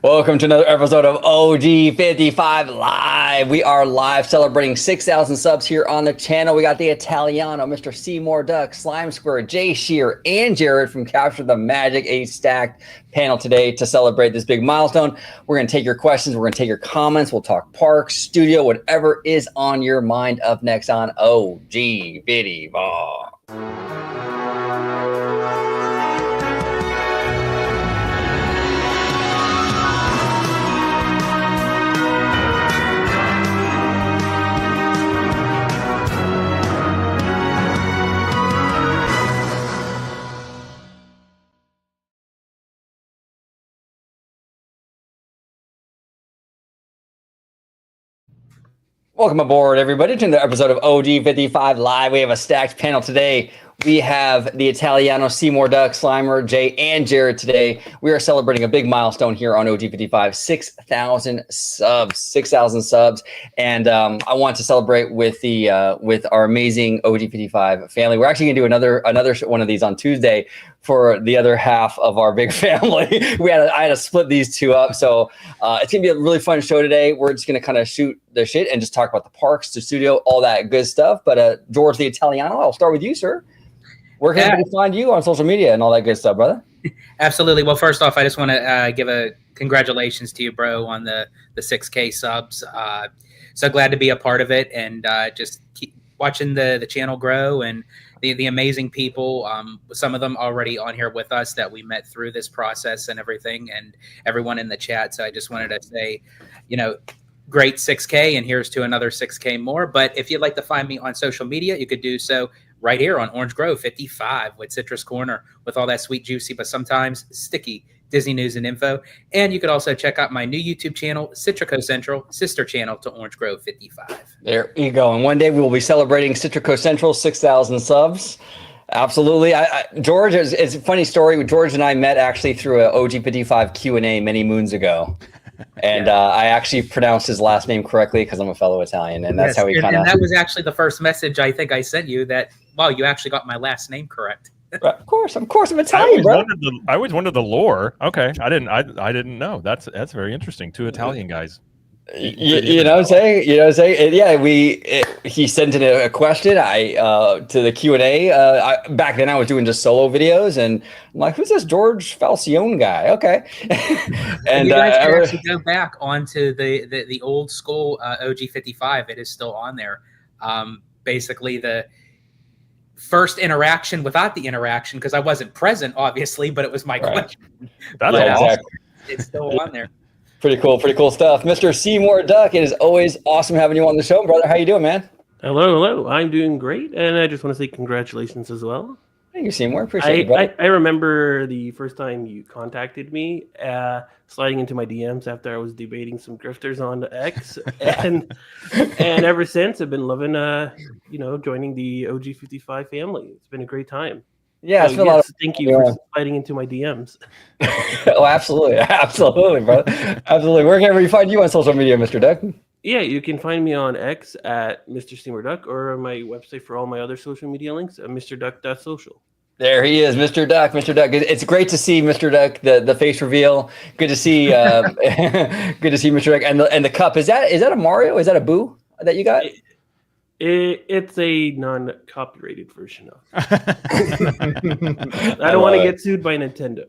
Welcome to another episode of OG55 Live. We are live celebrating 6,000 subs here on the channel. We got the Italiano, Mr. Seymour Duck, Slime Square, Jay Shear, and Jared from Capture the Magic, a stacked panel today to celebrate this big milestone. We're going to take your questions. We're going to take your comments. We'll talk parks, studio, whatever is on your mind. Up next on OG55. Welcome aboard, everybody, to another episode of OG55 Live. We have a stacked panel today. We have the Italiano, Seymour Duck, Slimer, Jay, and Jared today. We are celebrating a big milestone here on OG55, 6,000 subs, 6,000 subs. And I want to celebrate with our amazing OG55 family. We're actually going to do another one of these on Tuesday for the other half of our big family. I had to split these two up. So it's going to be a really fun show today. We're just going to kind of shoot the shit and just talk about the parks, the studio, all that good stuff. But George the Italiano, I'll start with you, sir. Where can everybody find you on social media and all that good stuff, brother? Absolutely. Well, first off, I just want to give a congratulations to you, bro, on the 6K subs. So glad to be a part of it and just keep watching the channel grow and the amazing people. Some of them already on here with us that we met through this process and everything, and everyone in the chat. So I just wanted to say, great 6K, and here's to another 6K more. But if you'd like to find me on social media, you could do so right here on Orange Grove 55 with Citrus Corner with all that sweet, juicy, but sometimes sticky Disney news and info. And you could also check out my new YouTube channel, Citrico Central, sister channel to Orange Grove 55. There you go. And one day we will be celebrating Citrico Central 6,000 subs. Absolutely. George, it's a funny story. George and I met actually through a OG55 Q&A many moons ago. And I actually pronounced his last name correctly because I'm a fellow Italian, and that's how we kind of. And that was actually the first message I think I sent you. That wow, you actually got my last name correct. Of course, I'm Italian, bro. I always wondered the lore. Okay, I didn't know. That's very interesting. Two Italian guys. You know what I'm saying? Yeah, he sent in a question to the Q&A. Back then I was doing just solo videos, and I'm like, who's this George Falcione guy? Okay. And you guys can actually go back onto the old school OG55. It is still on there. Basically the first interaction without the interaction, because I wasn't present, obviously, but it was my question. That's awesome. Exactly. It's still on there. Pretty cool stuff. Mr. Seymour Duck, it is always awesome having you on the show, brother. How you doing, man? Hello. I'm doing great, and I just want to say congratulations as well. Thank you, Seymour. Appreciate it, brother. I remember the first time you contacted me, sliding into my DMs after I was debating some grifters on X, and ever since I've been loving, joining the OG55 family. It's been a great time. Yeah, so, thank you for sliding into my DMs. Oh, absolutely, brother. Absolutely. Where can everybody find you on social media, Mr. Duck? Yeah, you can find me on X at Mr. Seymour Duck, or on my website for all my other social media links at mrduck.social. There he is, Mr. Duck. Mr. Duck. It's great to see Mr. Duck, the face reveal. Good to see good to see Mr. Duck. And the cup. Is that a Mario? Is that a Boo that you got? It's a non-copyrighted version of it. I don't want to get sued by Nintendo.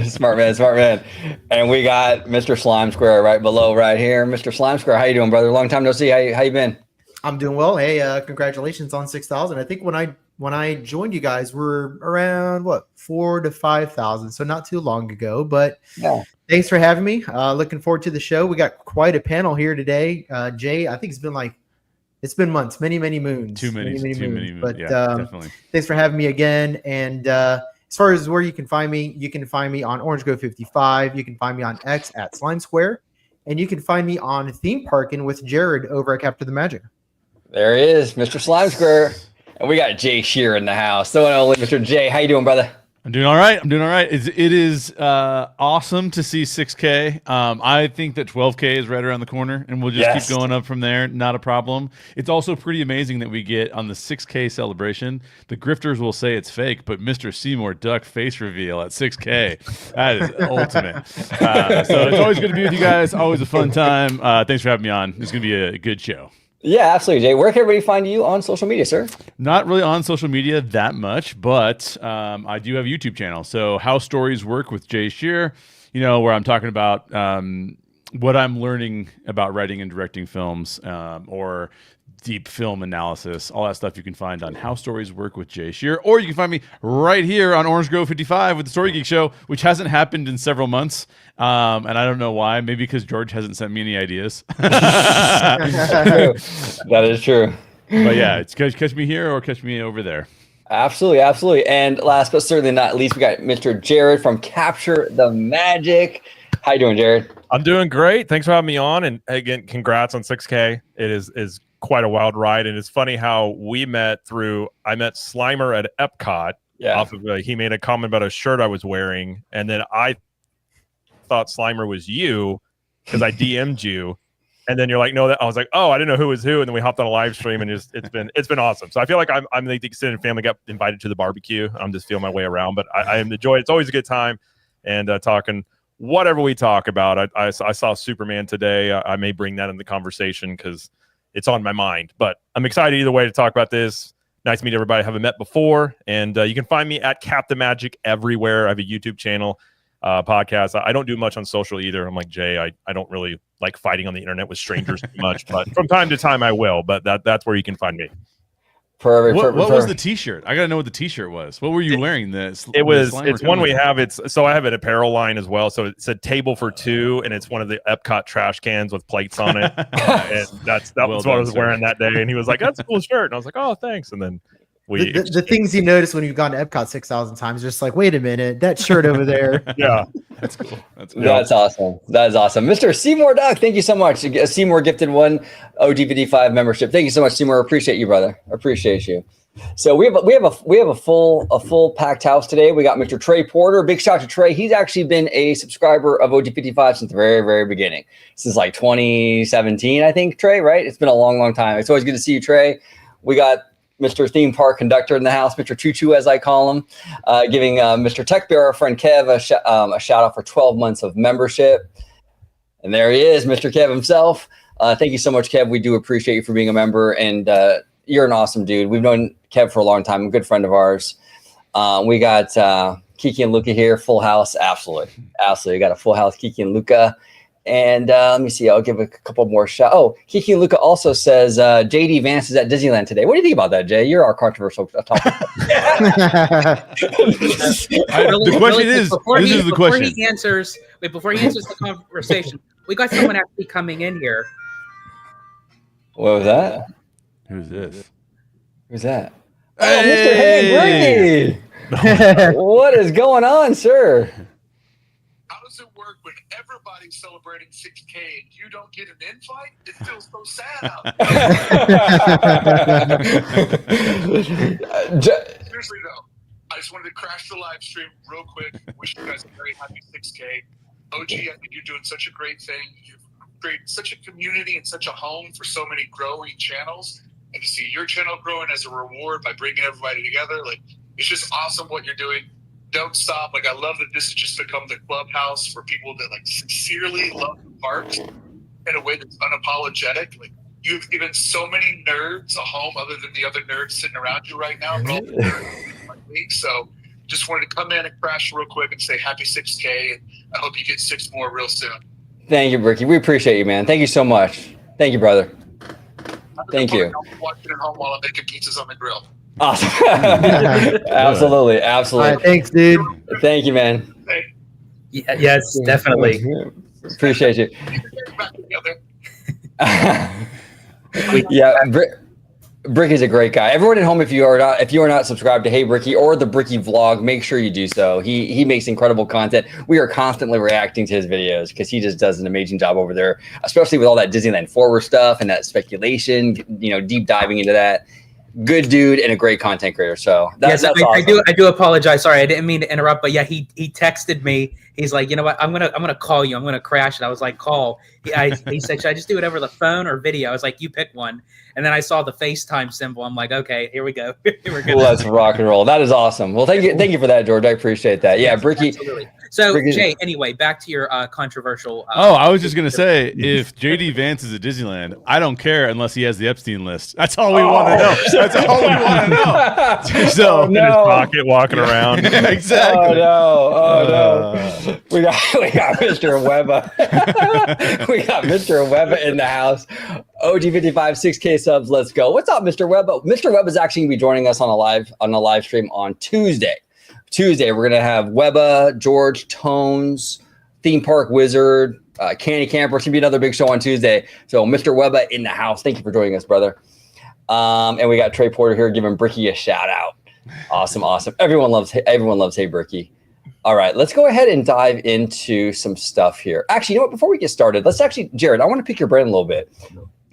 Smart man. And we got Mr. Slime Square right below right here. Mr. Slime Square, how you doing, brother? Long time no see. How you been? I'm doing well. Hey, congratulations on 6,000. I think when I joined you guys, we're around 4,000 to 5,000, so not too long ago. But thanks for having me. Looking forward to the show. We got quite a panel here today. Jay, I think it's been months, many moons. Too many moons. But definitely. Thanks for having me again. And as far as where you can find me on Orange Grove 55. You can find me on X at Slime Square, and you can find me on Theme Parking with Jared over at Capture the Magic. There he is, Mr. Slime Square. And we got Jay Shear in the house. So and only Mr. Jay. How you doing, brother? I'm doing all right. It is awesome to see 6K. I think that 12K is right around the corner, and we'll just keep going up from there. Not a problem. It's also pretty amazing that we get on the 6K celebration. The grifters will say it's fake, but Mr. Seymour Duck face reveal at 6K. That is ultimate. So it's always good to be with you guys. Always a fun time. Thanks for having me on. It's going to be a good show. Yeah, absolutely, Jay. Where can everybody find you on social media, sir? Not really on social media that much, but I do have a YouTube channel. So How Stories Work with Jay Shear, where I'm talking about what I'm learning about writing and directing films or deep film analysis, all that stuff you can find on How Stories Work with Jay Shear. Or you can find me right here on Orange Grove 55 with the Story Geek Show, which hasn't happened in several months. And I don't know why. Maybe because George hasn't sent me any ideas. That is true. But yeah, it's catch me here or catch me over there. Absolutely. And last but certainly not least, we got Mr. Jared from Capture the Magic. How you doing, Jared? I'm doing great. Thanks for having me on. And again, congrats on 6K. It is quite a wild ride. And it's funny how I met Slimer at Epcot. Yeah. Off of, he made a comment about a shirt I was wearing. And then I thought Slimer was you because I DM'd you. And then you're like, no, I was like, oh, I didn't know who was who. And then we hopped on a live stream and it's been awesome. So I feel like I'm the extended family, got invited to the barbecue. I'm just feeling my way around, but I enjoy it. It's always a good time. And talking whatever we talk about. I saw Superman today. I may bring that in the conversation because it's on my mind, but I'm excited either way to talk about this. Nice to meet everybody I haven't met before. And you can find me at Captain Magic everywhere. I have a YouTube channel, podcast. I don't do much on social either. I'm like Jay. I don't really like fighting on the internet with strangers too much, but from time to time I will. But that's where you can find me. What was the T-shirt? I gotta know what the T-shirt was. What were you wearing? It's one we have. So I have an apparel line as well. So it's a table for two, and it's one of the Epcot trash cans with plates on it. And that's what I was wearing that day. And he was like, "That's a cool shirt," and I was like, "Oh, thanks." And then the things you notice when you've gone to Epcot 6,000 times, just like, wait a minute, that shirt over there. Yeah, that's cool. That's awesome. That is awesome, Mr. Seymour Duck. Thank you so much. Seymour gifted one OG55 membership. Thank you so much, Seymour. Appreciate you, brother. Appreciate you. So we have a full packed house today. We got Mr. Trey Porter. Big shout out to Trey. He's actually been a subscriber of OG55 since the very, very beginning, since like 2017, I think. Trey, right? It's been a long time. It's always good to see you, Trey. We got Mr. Theme Park Conductor in the house, Mr. Choo Choo, as I call him, giving Mr. Tech Bear, our friend Kev, a shout out for 12 months of membership. And there he is, Mr. Kev himself. Thank you so much, Kev. We do appreciate you for being a member, and you're an awesome dude. We've known Kev for a long time, a good friend of ours. We got Kiki and Luca here, full house. Absolutely. We got a full house, Kiki and Luca. And let me see. I'll give a couple more shots. Oh, Kiki and Luca also says JD Vance is at Disneyland today. What do you think about that, Jay? You're our controversial topic. The question is, before he answers the conversation, we got someone actually coming in here. What was that? Who's this? Who's that? Oh, Mr. Hey Brady. What is going on, sir? How does it work when everybody's celebrating 6K and you don't get an invite? It feels so sad out there. Seriously though, I just wanted to crash the live stream real quick. Wish you guys a very happy 6K. OG, I think you're doing such a great thing. You've created such a community and such a home for so many growing channels. And to see your channel growing as a reward by bringing everybody together, like, it's just awesome what you're doing. Don't stop. Like, I love that this has just become the clubhouse for people that like sincerely love the parks in a way that's unapologetic. Like, you've given so many nerds a home other than the other nerds sitting around you right now. So just wanted to come in and crash real quick and say happy 6K, and I hope you get 6 more real soon. Thank you, Ricky. We appreciate you, man. Thank you so much. Thank you, brother. Thank you. I'm watching at home while I'm making pizzas on the grill. Awesome. Absolutely. All right, thanks, dude. Thank you, man. Hey. Yes, definitely. Appreciate you. Back together. Yeah, Bricky's a great guy. Everyone at home, if you are not subscribed to Hey Bricky or the Bricky Vlog, make sure you do so. He makes incredible content. We are constantly reacting to his videos because he just does an amazing job over there, especially with all that Disneyland Forward stuff and that speculation. Deep diving into that. good dude and a great content creator. So that's awesome. I do apologize. Sorry, I didn't mean to interrupt, but yeah, he texted me. He's like, you know what? I'm gonna call you. I'm gonna crash it. I was like, call. He said, should I just do it over the phone or video? I was like, you pick one. And then I saw the FaceTime symbol. I'm like, okay, here we go. Let's rock and roll. That is awesome. Well, thank you for that, George. I appreciate that. Yeah, yes, Bricky. Absolutely. So Jay, anyway, back to your controversial. I was just gonna say, if JD Vance is at Disneyland, I don't care unless he has the Epstein list. That's all we want to know. That's all we want to know. So in his pocket, walking around. Exactly. Oh no! We got Mr. Webba. We got Mr. Webba in the house. OG55 6K subs. Let's go. What's up, Mr. Webba? Mr. Webba is actually going to be joining us on a live stream on Tuesday. We're gonna have Webba, George, Tones, Theme Park Wizard, Candy Camper. It's gonna be another big show on Tuesday. So Mr. Webba in the house. Thank you for joining us, brother. And we got Trey Porter here giving Bricky a shout out. Awesome. Everyone loves Hey Bricky. All right, let's go ahead and dive into some stuff here. Actually, you know what? Before we get started, Jared, I want to pick your brain a little bit.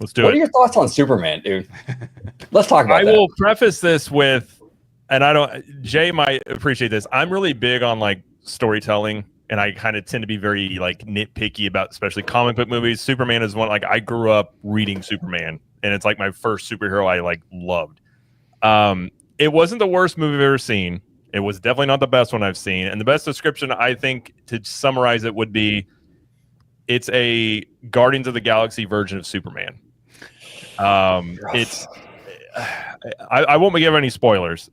Let's do it. What are your thoughts on Superman, dude? Let's talk about that. I will preface this with, and Jay might appreciate this. I'm really big on like storytelling, and I kind of tend to be very like nitpicky about especially comic book movies. Superman is one, like I grew up reading Superman, and it's like my first superhero I like loved. It wasn't the worst movie I've ever seen. It was definitely not the best one I've seen. And the best description, I think, to summarize it would be, it's a Guardians of the Galaxy version of Superman. It's I won't give any spoilers.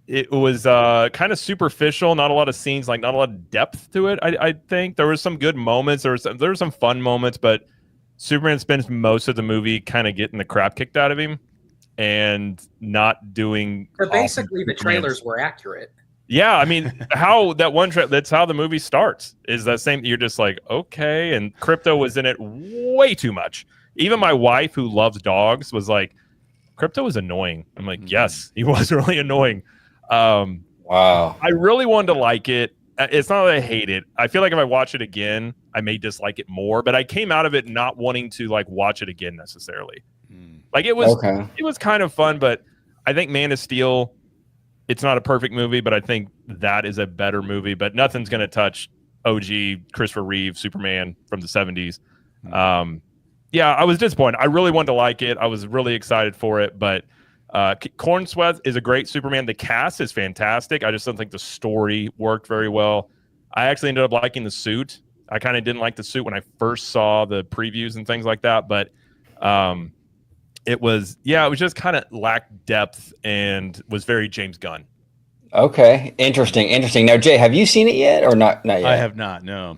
It was kind of superficial, not a lot of scenes, like not a lot of depth to it. I think there was some good moments, there were some fun moments, but Superman spends most of the movie kind of getting the crap kicked out of him and not doing. So basically, the trailers were accurate. Yeah, I mean, that's how the movie starts. Is that same? You're just like, okay, and Crypto was in it way too much. Even my wife, who loves dogs, was like, Crypto was annoying. I'm like, yes, he was really annoying. Wow. I really wanted to like it. It's not that I hate it. I feel like if I watch it again, I may dislike it more. But I came out of it not wanting to like watch it again necessarily. Like it was kind of fun, but I think Man of Steel, it's not a perfect movie, but I think that is a better movie. But nothing's going to touch OG Christopher Reeve Superman from the 70s. Yeah, I was disappointed. I really wanted to like it. I was really excited for it, but Cornsweath is a great Superman. The cast is fantastic. I just don't think the story worked very well. I actually ended up liking the suit. I kind of didn't like the suit when I first saw the previews and things like that, but it was just kind of lacked depth and was very James Gunn. Okay, interesting. Now, Jay, have you seen it yet or not yet? I have not. No.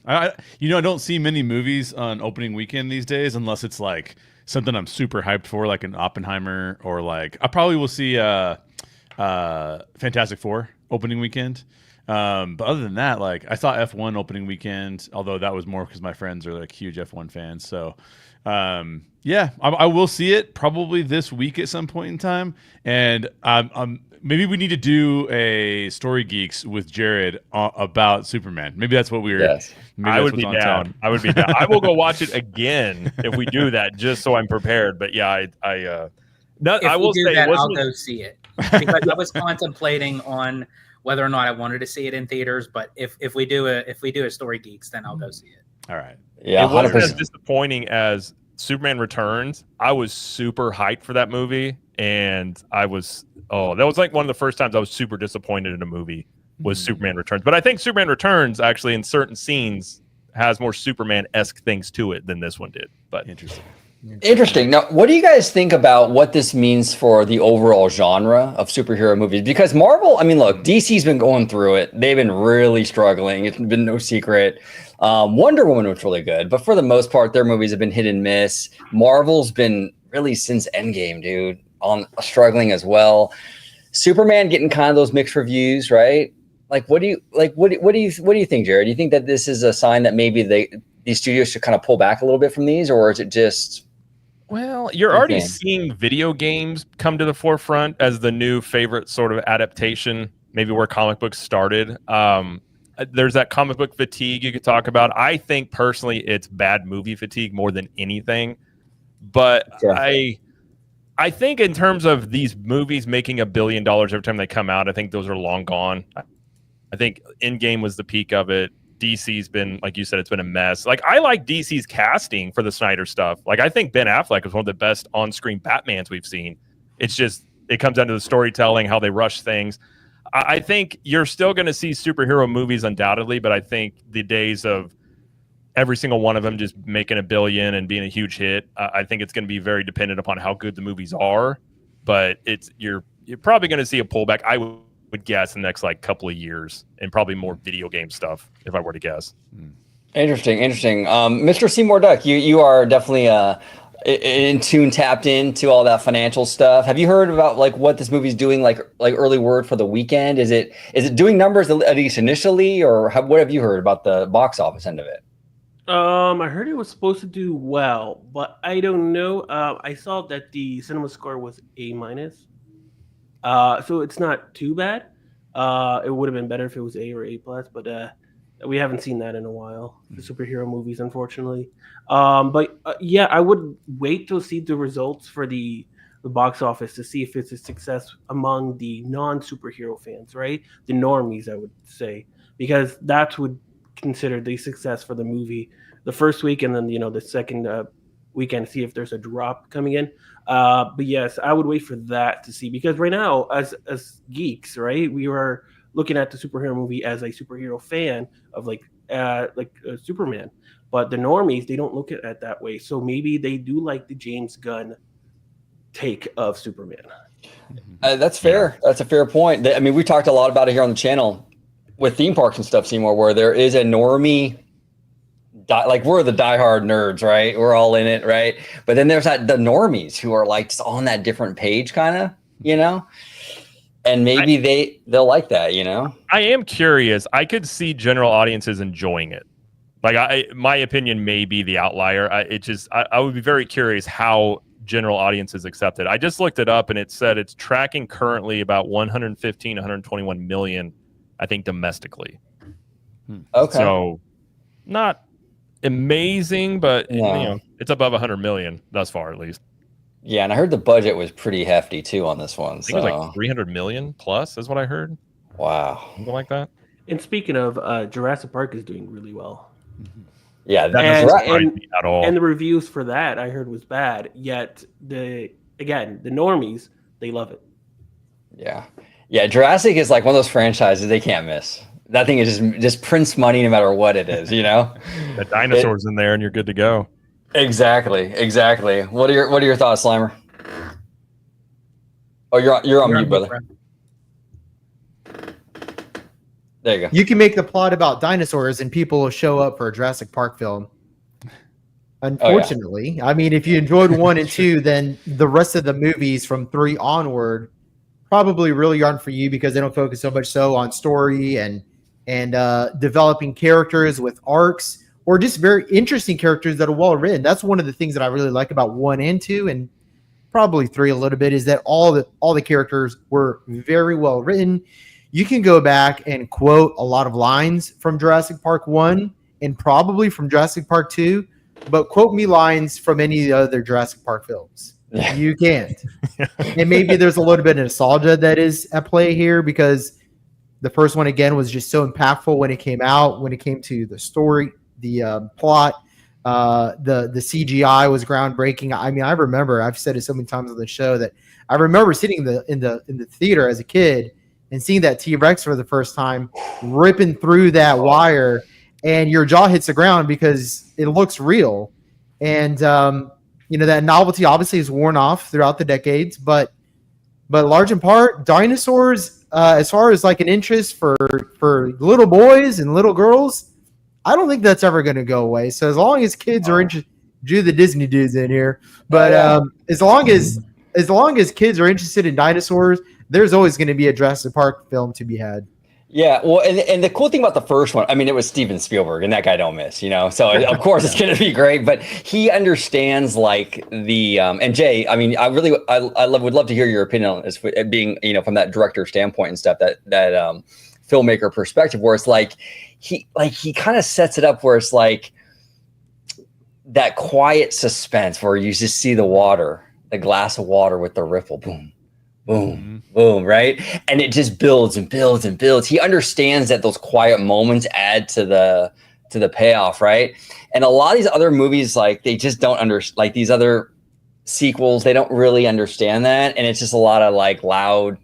I don't see many movies on opening weekend these days unless it's like something I'm super hyped for, like an Oppenheimer, or like I probably will see Fantastic Four opening weekend. But other than that, like I saw F1 opening weekend, although that was more because my friends are like huge F1 fans. So yeah, I will see it probably this week at some point in time. And maybe we need to do a Story Geeks with Jared about Superman. Maybe that's what we were. Yes. I would be down. I would be down. I will go watch it again if we do that, just so I'm prepared. But yeah, I will say I'll go see it because I was contemplating on whether or not I wanted to see it in theaters. But if we do a Story Geeks, then I'll go see it. All right. Yeah, it wasn't 100%. as disappointing as Superman Returns. I was super hyped for that movie, and that was like one of the first times I was super disappointed in a movie was Superman Returns. But I think Superman Returns actually in certain scenes has more Superman-esque things to it than this one did. But Interesting. Now, what do you guys think about what this means for the overall genre of superhero movies? Because Marvel, I mean, look, DC's been going through it. They've been really struggling. It's been no secret. Wonder Woman was really good, but for the most part, their movies have been hit and miss. Marvel's been really since Endgame, dude, struggling as well. Superman getting kind of those mixed reviews, right? Like, what do you think, Jared? Do you think that this is a sign that maybe these studios should kind of pull back a little bit from these, or is it just? Well, you're already seeing video games come to the forefront as the new favorite sort of adaptation, maybe where comic books started. There's that comic book fatigue you could talk about. I think personally it's bad movie fatigue more than anything. But I think in terms of these movies making $1 billion every time they come out, I think those are long gone. I think Endgame was the peak of it. DC's been, like you said, it's been a mess. Like, I like DC's casting for the Snyder stuff. Like, I think Ben Affleck is one of the best on-screen Batmans we've seen. It's just, it comes down to the storytelling, how they rush things. I think you're still going to see superhero movies undoubtedly, but I think the days of every single one of them just making $1 billion and being a huge hit, I think it's going to be very dependent upon how good the movies are. But you're probably going to see a pullback, I would guess, in the next like couple of years, and probably more video game stuff, if I were to guess. Interesting. Mr. Seymour Duck, you are definitely in tune, tapped into all that financial stuff. Have you heard about like what this movie's doing, like early word for the weekend? Is it doing numbers at least initially, or what have you heard about the box office end of it? I heard it was supposed to do well, but I don't know. I saw that the cinema score was A-, so it's not too bad. It would have been better if it was A or A+, but we haven't seen that in a while. The superhero movies, unfortunately. Yeah, I would wait to see the results for the box office to see if it's a success among the non-superhero fans, right? The normies, I would say, because that's would consider the success for the movie the first week, and then the second weekend to see if there's a drop coming in. But yes, I would wait for that to see, because right now, as geeks, right, we are looking at the superhero movie as a superhero fan of like Superman. But the normies, they don't look at it that way. So maybe they do like the James Gunn take of Superman. That's fair. That's a fair point. I mean, we talked a lot about it here on the channel with theme parks and stuff, Seymour, where there is a normie, like we're the diehard nerds, right? We're all in it, right? But then there's the normies who are like just on that different page, kind of, and maybe they'll like that, I am curious. I could see general audiences enjoying it. Like, my opinion may be the outlier. I would be very curious how general audiences accept it. I just looked it up, and it said it's tracking currently about 115, 121 million, I think, domestically. Okay. So not amazing, but it's above 100 million thus far, at least. Yeah, and I heard the budget was pretty hefty too on this one. I think it was like 300 million plus is what I heard. Wow. Something like that. And speaking of, Jurassic Park is doing really well. Yeah, that doesn't surprise me at all. And the reviews for that I heard was bad. Yet the normies, they love it. Yeah. Jurassic is like one of those franchises they can't miss. That thing is just prints money no matter what it is, The dinosaurs in there, and you're good to go. Exactly. What are your thoughts, Slimer? Oh, you're on mute, brother. There you go. You can make the plot about dinosaurs and people will show up for a Jurassic Park film. Unfortunately, I mean, if you enjoyed 1 and 2, then the rest of the movies from 3 onward probably really aren't for you, because they don't focus so much so on story and developing characters with arcs, or just very interesting characters that are well written. That's one of the things that I really like about 1 and 2, and probably 3 a little bit, is that all the characters were very well written. You can go back and quote a lot of lines from Jurassic Park 1 and probably from Jurassic Park 2, but quote me lines from any of the other Jurassic Park films. You can't. And maybe there's a little bit of nostalgia that is at play here, because the first one, again, was just so impactful when it came out, when it came to the story, the plot, the CGI was groundbreaking. I mean, I remember, I've said it so many times on the show, that I remember sitting in the theater as a kid and seeing that T-Rex for the first time, ripping through that wire, and your jaw hits the ground because it looks real. And that novelty obviously is worn off throughout the decades, but large in part, dinosaurs, as far as like an interest for little boys and little girls, I don't think that's ever going to go away. So as long as kids are interested, Drew the Disney dudes in here, but as long as kids are interested in dinosaurs, there's always going to be a Jurassic Park film to be had. Yeah, well, and the cool thing about the first one, I mean, it was Steven Spielberg, and that guy don't miss, So of course it's going to be great, but he understands like the and Jay, I mean, I would love to hear your opinion on this, being from that director standpoint and stuff, that filmmaker perspective, where it's like he kind of sets it up where it's like that quiet suspense where you just see the water, the glass of water with the ripple. Boom, boom, boom, right? And it just builds and builds and builds. He understands that those quiet moments add to the payoff, right? And a lot of these other movies, like they just don't like these other sequels, they don't really understand that, and it's just a lot of like loud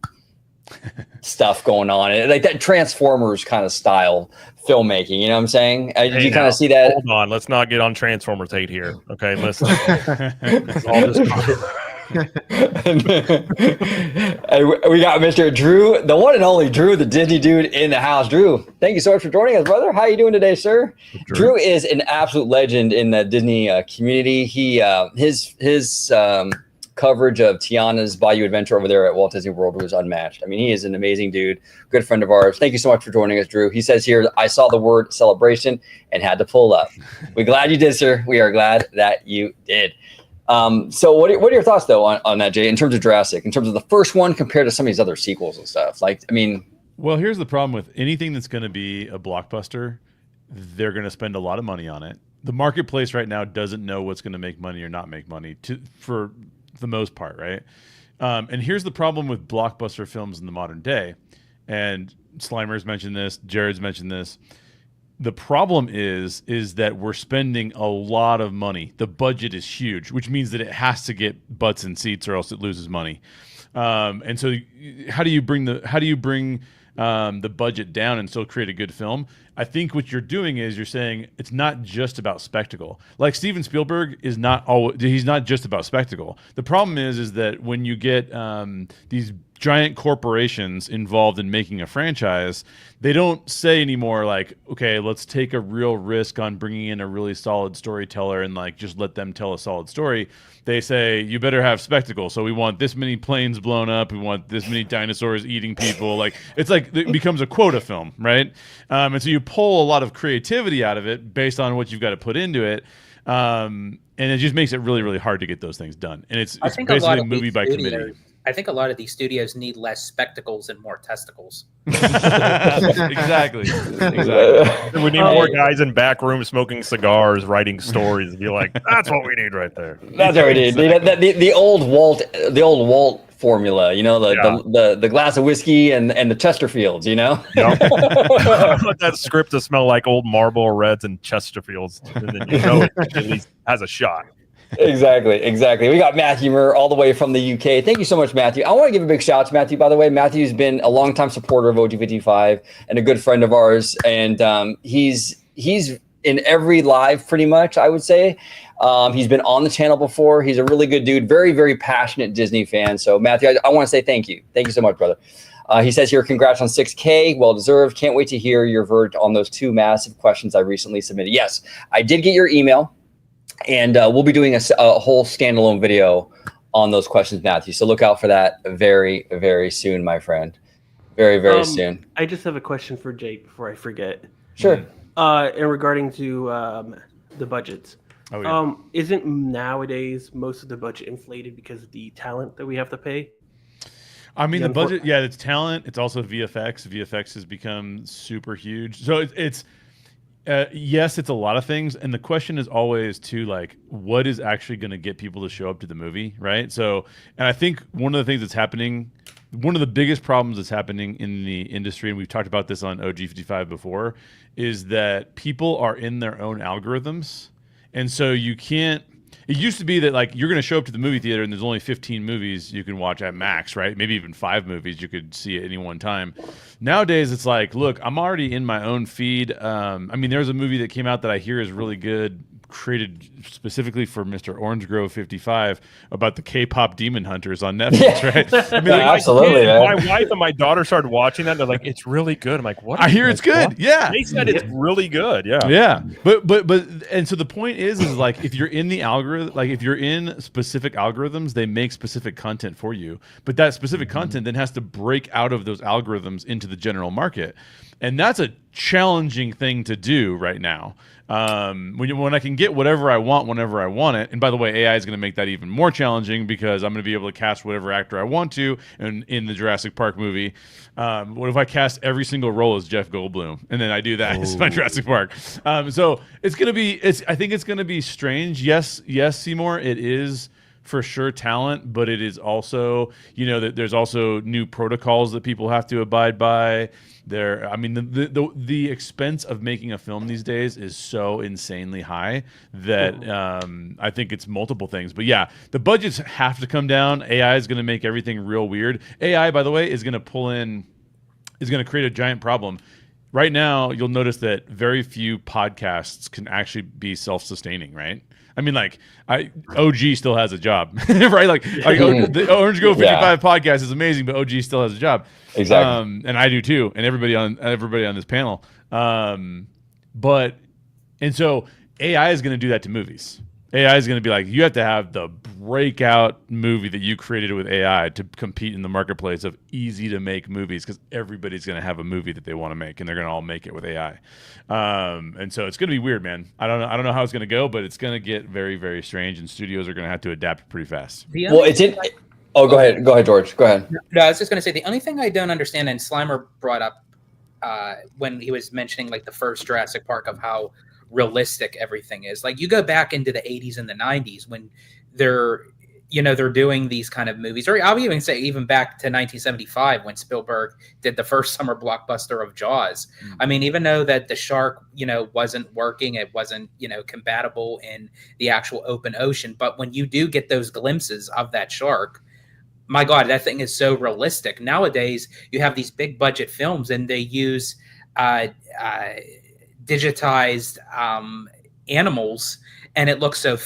stuff going on, and like that Transformers kind of style filmmaking. You know what I'm saying? Did you kind of see that? Hold on, let's not get on Transformers hate here. Okay, listen. It's all this Hey, we got Mr. Drew, the one and only Drew, the Disney dude in the house. Drew, thank you so much for joining us, brother. How are you doing today, sir? Drew is an absolute legend in the Disney community. He his coverage of Tiana's Bayou Adventure over there at Walt Disney World was unmatched. I mean, he is an amazing dude, good friend of ours. Thank you so much for joining us, Drew. He says here, I saw the word celebration and had to pull up. We're glad you did, sir. We are glad that you did. So what are your thoughts though on that, Jay, in terms of Jurassic, in terms of the first one compared to some of these other sequels and stuff? Like, I mean, well, here's the problem with anything that's going to be a blockbuster. They're going to spend a lot of money on it. The marketplace right now doesn't know what's going to make money or not make money for the most part, right? And here's the problem with blockbuster films in the modern day. And Slimer's mentioned this, Jared's mentioned this. The problem is that we're spending a lot of money. The budget is huge, which means that it has to get butts in seats or else it loses money. And so how do you bring the budget down and still create a good film? I think what you're doing is you're saying it's not just about spectacle. Like Steven Spielberg he's not just about spectacle. The problem is that when you get these giant corporations involved in making a franchise, they don't say anymore like, okay, let's take a real risk on bringing in a really solid storyteller and like just let them tell a solid story. They say, you better have spectacle. So we want this many planes blown up. We want this many dinosaurs eating people. Like it's like it becomes a quota film, right? And so you pull a lot of creativity out of it based on what you've got to put into it. And it just makes it really, really hard to get those things done. And it's basically movie by committee. I think a lot of these studios need less spectacles and more testicles. Exactly. We need more guys in back rooms smoking cigars, writing stories, and be like, that's what we need right there. That's what we need. The old Walt formula, you know, the glass of whiskey and the Chesterfields, you know. Yep. I want that script to smell like old Marlboro Reds and Chesterfields, and then you know it at least has a shot. Exactly. We got Matthew Murr all the way from the UK. Thank you so much, Matthew. I want to give a big shout out to Matthew, by the way. Matthew's been a longtime supporter of OG55 and a good friend of ours. And he's in every live pretty much, I would say. He's been on the channel before. He's a really good dude, very, very passionate Disney fan. So Matthew, I want to say thank you. Thank you so much, brother. He says here, congrats on 6K. Well deserved. Can't wait to hear your verdict on those two massive questions I recently submitted. Yes, I did get your email. And we'll be doing a whole standalone video on those questions, Matthew. So look out for that very, very soon, my friend. Very, very soon. I just have a question for Jake before I forget. Sure. In regarding to the budgets. Oh, yeah. Isn't nowadays most of the budget inflated because of the talent that we have to pay? I mean, the budget, yeah, it's talent. It's also VFX. VFX has become super huge. So it's yes, it's a lot of things. And the question is always too, like, what is actually going to get people to show up to the movie, right? So, and I think one of the things that's happening, one of the biggest problems that's happening in the industry, and we've talked about this on OG55 before, is that people are in their own algorithms. And so you can't, it used to be that like you're going to show up to the movie theater and there's only 15 movies you can watch at max, right? Maybe even 5 movies you could see at any one time. Nowadays, it's like, look, I'm already in my own feed. I mean, there's a movie that came out that I hear is really good, created specifically for Mr. Orange Grove 55 about the K-pop demon hunters on Netflix, right? I mean, like, absolutely. My wife and my daughter started watching that. They're like, "It's really good." I'm like, "What?" I hear it's good. What? Yeah, they said it's really good. Yeah, yeah. But and so the point is like if you're in the algorithm, like if you're in specific algorithms, they make specific content for you. But that specific content then has to break out of those algorithms into the general market, and that's a challenging thing to do right now. When I can get whatever I want whenever I want it, and by the way, AI is going to make that even more challenging because I'm going to be able to cast whatever actor I want to. And in the Jurassic Park movie, what if I cast every single role as Jeff Goldblum, and then I do that as my Jurassic Park? So it's going to be, I think it's going to be strange. Yes, Seymour, it is for sure talent, but it is also, you know, that there's also new protocols that people have to abide by. There, I mean, the expense of making a film these days is so insanely high that I think it's multiple things. But yeah, the budgets have to come down. AI is going to make everything real weird. AI, by the way, is going to create a giant problem. Right now, you'll notice that very few podcasts can actually be self-sustaining, right? I mean, like, OG still has a job, right? Like the Orange Go 55 podcast is amazing, but OG still has a job. Exactly. And I do too, and everybody on this panel. But so AI is going to do that to movies. AI is going to be like, you have to have the breakout movie that you created with AI to compete in the marketplace of easy to make movies, because everybody's going to have a movie that they want to make, and they're going to all make it with AI. And so it's going to be weird, man. I don't know how it's going to go, but it's going to get very, very strange, and studios are going to have to adapt pretty fast. Well, it's in. Oh, go ahead, George. Go ahead. No, I was just going to say the only thing I don't understand, and Slimer brought up when he was mentioning like the first Jurassic Park, of how realistic everything is. Like, you go back into the 80s and the 90s when they're doing these kind of movies, or I'll even say even back to 1975 when Spielberg did the first summer blockbuster of Jaws. I mean, even though that the shark, wasn't working, it wasn't, compatible in the actual open ocean, but when you do get those glimpses of that shark, my God, that thing is so realistic. Nowadays, you have these big budget films and they use digitized animals, and it looks so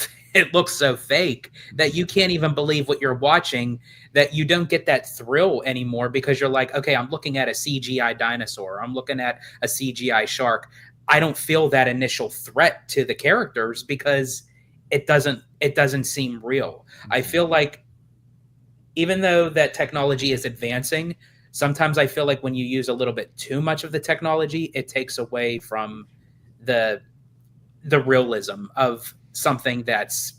fake that you can't even believe what you're watching, that you don't get that thrill anymore, because you're like, okay, I'm looking at a CGI dinosaur, I'm looking at a CGI shark. I don't feel that initial threat to the characters because it doesn't seem real. I feel like even though that technology is advancing, sometimes I feel like when you use a little bit too much of the technology, it takes away from the realism of something that's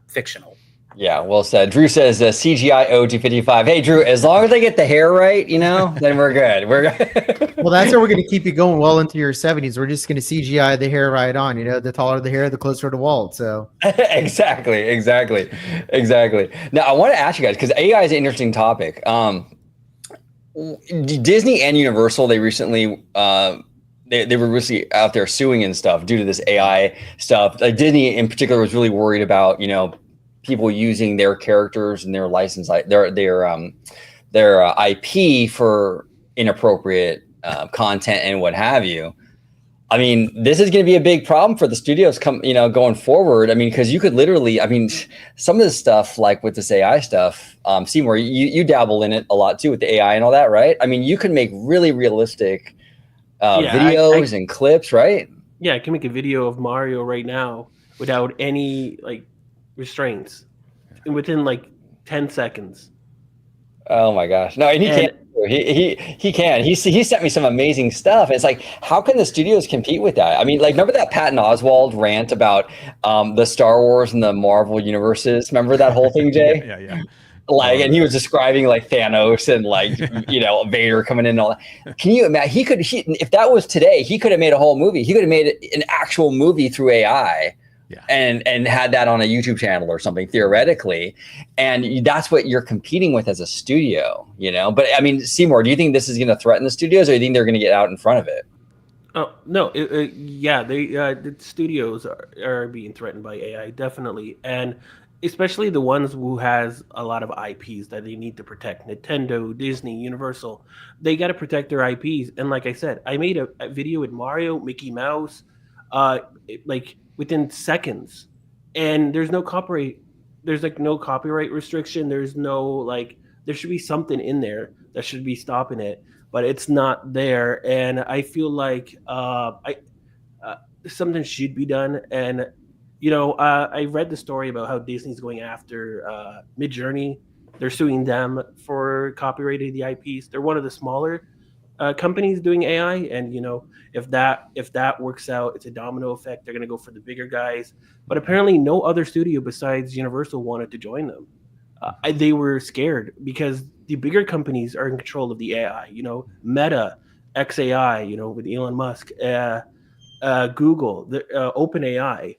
fictional. Yeah, well said. Drew says CGI OG55. Hey, Drew, as long as they get the hair right, then we're good. We're good. Well, that's how we're going to keep you going well into your 70s. We're just going to CGI the hair right on. The taller the hair, the closer to Walt. So Exactly. Now, I want to ask you guys, because AI is an interesting topic. Disney and Universal, they recently they were recently out there suing and stuff due to this AI stuff. Like Disney in particular was really worried about people using their characters and their license, their IP for inappropriate content and what have you. I mean, this is going to be a big problem for the studios going forward. I mean, because you could literally, some of the stuff like with this AI stuff, Seymour, you dabble in it a lot too with the AI and all that, right? I mean, you can make really realistic videos and clips, right? Yeah, I can make a video of Mario right now without any restraints within 10 seconds. Oh my gosh. No, and he can't. He can. He sent me some amazing stuff. It's like, how can the studios compete with that? I mean, remember that Patton Oswalt rant about the Star Wars and the Marvel universes? Remember that whole thing, Jay? Yeah. And he was describing Thanos and Vader coming in and all that. Can you imagine? If that was today, he could have made a whole movie. He could have made an actual movie through AI. Yeah. And had that on a YouTube channel or something theoretically, and that's what you're competing with as a studio, But I mean, Seymour, do you think this is going to threaten the studios, or do you think they're going to get out in front of it? Oh no, the studios are being threatened by AI, definitely, and especially the ones who has a lot of IPs that they need to protect. Nintendo, Disney, Universal, they got to protect their IPs. And like I said, I made a video with Mario, Mickey Mouse, within seconds, and there's no copyright. There's no copyright restriction. There's no there should be something in there that should be stopping it, but it's not there. And I feel like something should be done. And I read the story about how Disney's going after Midjourney. They're suing them for copyrighting the IPs. They're one of the smaller companies doing AI, and if that works out, it's a domino effect. They're going to go for the bigger guys, but apparently no other studio besides Universal wanted to join them. They were scared because the bigger companies are in control of the AI. Meta, XAI, with Elon Musk, Google, the OpenAI,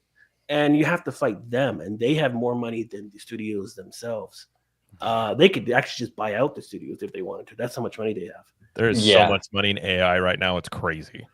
and you have to fight them, and they have more money than the studios themselves. They could actually just buy out the studios if they wanted to. That's how much money they have. There is so much money in AI right now. It's crazy.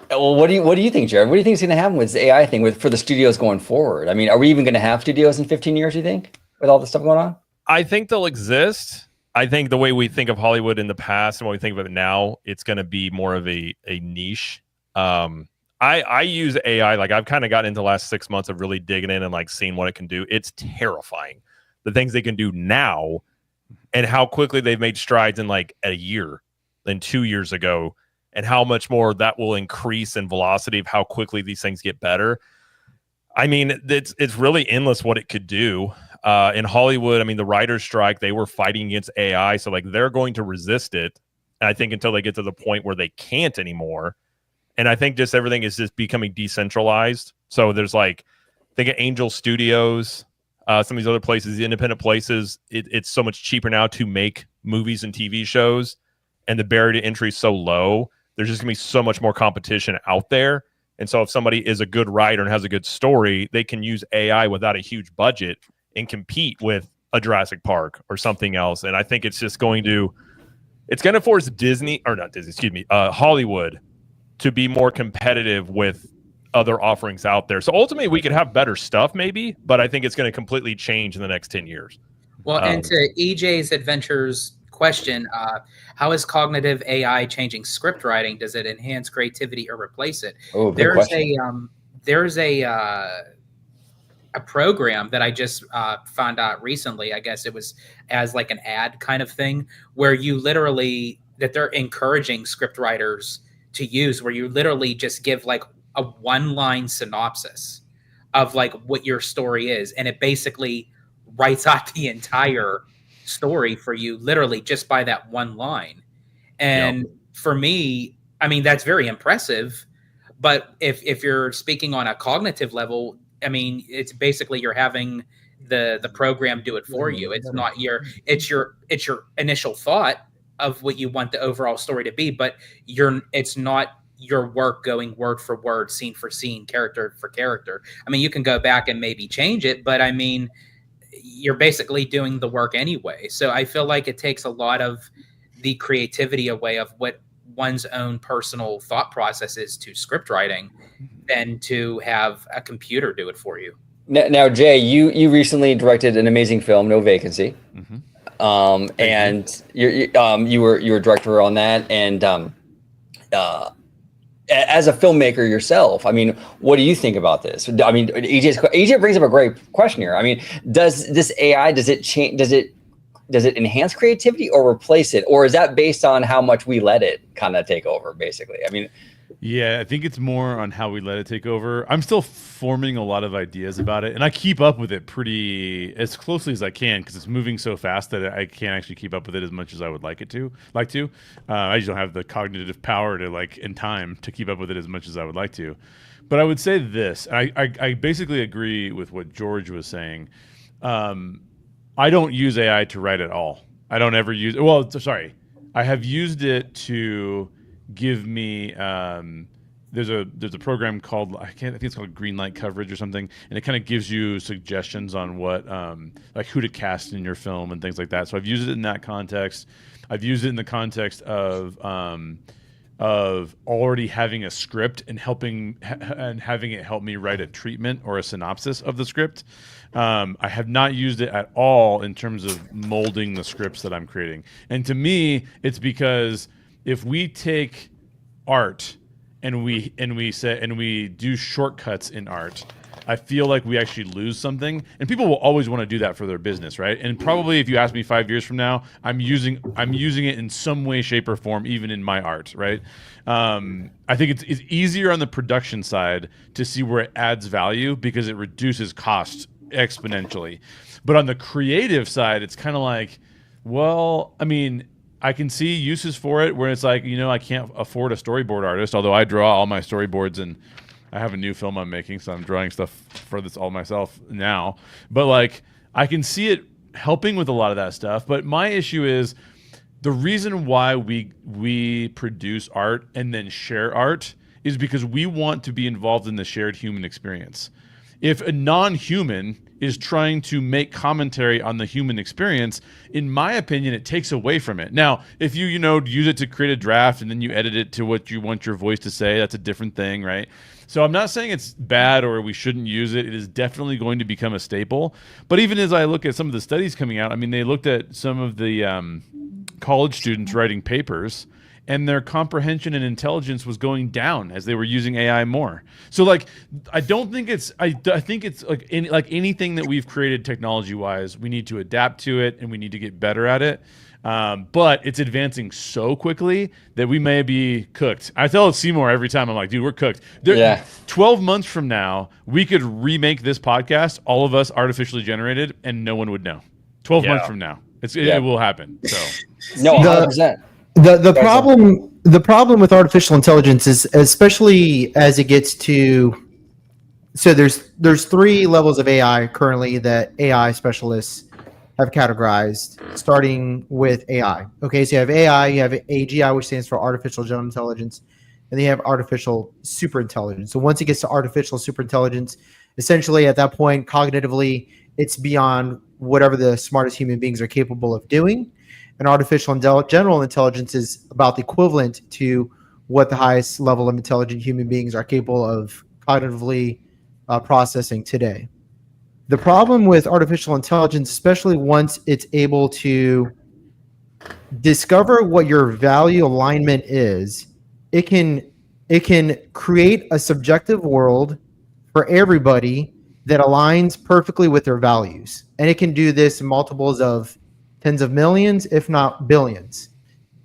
Well, what do you think, Jared? What do you think is going to happen with this AI thing for the studios going forward? I mean, are we even going to have studios in 15 years, you think, with all this stuff going on? I think they'll exist. I think the way we think of Hollywood in the past and what we think of it now, it's going to be more of a niche. I use AI, like I've kind of gotten into the last 6 months of really digging in and like seeing what it can do. It's terrifying, the things they can do now and how quickly they've made strides in like a year than 2 years ago, and how much more that will increase in velocity of how quickly these things get better. I mean, it's really endless what it could do. In Hollywood, I mean, the writers' strike, they were fighting against AI, so like they're going to resist it. And I think until they get to the point where they can't anymore. And I think just everything is just becoming decentralized. So there's like, think of Angel Studios, some of these other places, the independent places. It's so much cheaper now to make movies and TV shows, and the barrier to entry is so low. There's just gonna be so much more competition out there. And so if somebody is a good writer and has a good story, they can use AI without a huge budget and compete with a Jurassic Park or something else. And I think it's just going to force Hollywood to be more competitive with other offerings out there. So ultimately we could have better stuff maybe, but I think it's going to completely change in the next 10 years. Well, and to EJ's Adventures question, how is cognitive AI changing script writing? Does it enhance creativity or replace it? Oh, good question. There's a program that I just found out recently. I guess it was as like an ad kind of thing, where you literally, that they're encouraging script writers to use, where you literally just give like a 1-line synopsis of like what your story is, and it basically writes out the entire story for you, literally just by that 1 line. And for me, I mean, that's very impressive. But if you're speaking on a cognitive level, I mean, it's basically you're having the program do it for you. It's not it's your initial thought of what you want the overall story to be, but it's not your work going word for word, scene for scene, character for character. I mean, you can go back and maybe change it, but I mean, you're basically doing the work anyway. So I feel like it takes a lot of the creativity away of what one's own personal thought process is to script writing than to have a computer do it for you. Now, Jay, you recently directed an amazing film, No Vacancy. And you were director on that. And as a filmmaker yourself, I mean, what do you think about this? I mean, EJ brings up a great question here. I mean, does this AI, does it change? Does it enhance creativity or replace it? Or is that based on how much we let it kind of take over, basically? I mean, yeah, I think it's more on how we let it take over. I'm still forming a lot of ideas about it, and I keep up with it pretty as closely as I can because it's moving so fast that I can't actually keep up with it as much as I would like to. I just don't have the cognitive power to in time to keep up with it as much as I would like to. But I would say this, I basically agree with what George was saying. I don't use AI to write at all. I don't ever use. Well, sorry, I have used it to give me. There's a program called I think it's called Greenlight Coverage or something, and it kind of gives you suggestions on what like who to cast in your film and things like that. So I've used it in that context. I've used it in the context of already having a script and having it help me write a treatment or a synopsis of the script. I have not used it at all in terms of molding the scripts that I'm creating. And to me, it's because if we take art and we do shortcuts in art, I feel like we actually lose something. And people will always want to do that for their business, right? And probably if you ask me 5 years from now, I'm using it in some way, shape, or form, even in my art, right? I think it's easier on the production side to see where it adds value because it reduces cost exponentially. But on the creative side, it's kind of like, well, I mean, I can see uses for it where it's like, I can't afford a storyboard artist, although I draw all my storyboards and I have a new film I'm making, so I'm drawing stuff for this all myself now. But I can see it helping with a lot of that stuff. But my issue is the reason why we produce art and then share art is because we want to be involved in the shared human experience. If a non-human is trying to make commentary on the human experience, in my opinion, it takes away from it. Now, if you use it to create a draft and then you edit it to what you want your voice to say, that's a different thing, right? So I'm not saying it's bad or we shouldn't use it. It is definitely going to become a staple. But even as I look at some of the studies coming out, I mean, they looked at some of the college students writing papers, and their comprehension and intelligence was going down as they were using AI more. So like, I don't think it's, I think it's like anything that we've created technology wise, we need to adapt to it and we need to get better at it. But it's advancing so quickly that we may be cooked. I tell Seymour every time, I'm like, dude, we're cooked. 12 months from now, we could remake this podcast, all of us artificially generated, and no one would know. 12 months from now, it will happen. So no, 100%. The problem with artificial intelligence is, especially as it gets to, so there's 3 levels of AI currently that AI specialists have categorized, starting with AI. Okay, so you have AI, you have AGI, which stands for artificial general intelligence, and then you have artificial superintelligence. So once it gets to artificial superintelligence, essentially at that point, cognitively, it's beyond whatever the smartest human beings are capable of doing. And artificial general intelligence is about the equivalent to what the highest level of intelligent human beings are capable of cognitively processing today. The problem with artificial intelligence, especially once it's able to discover what your value alignment is, it can create a subjective world for everybody that aligns perfectly with their values. And it can do this in multiples of tens of millions, if not billions.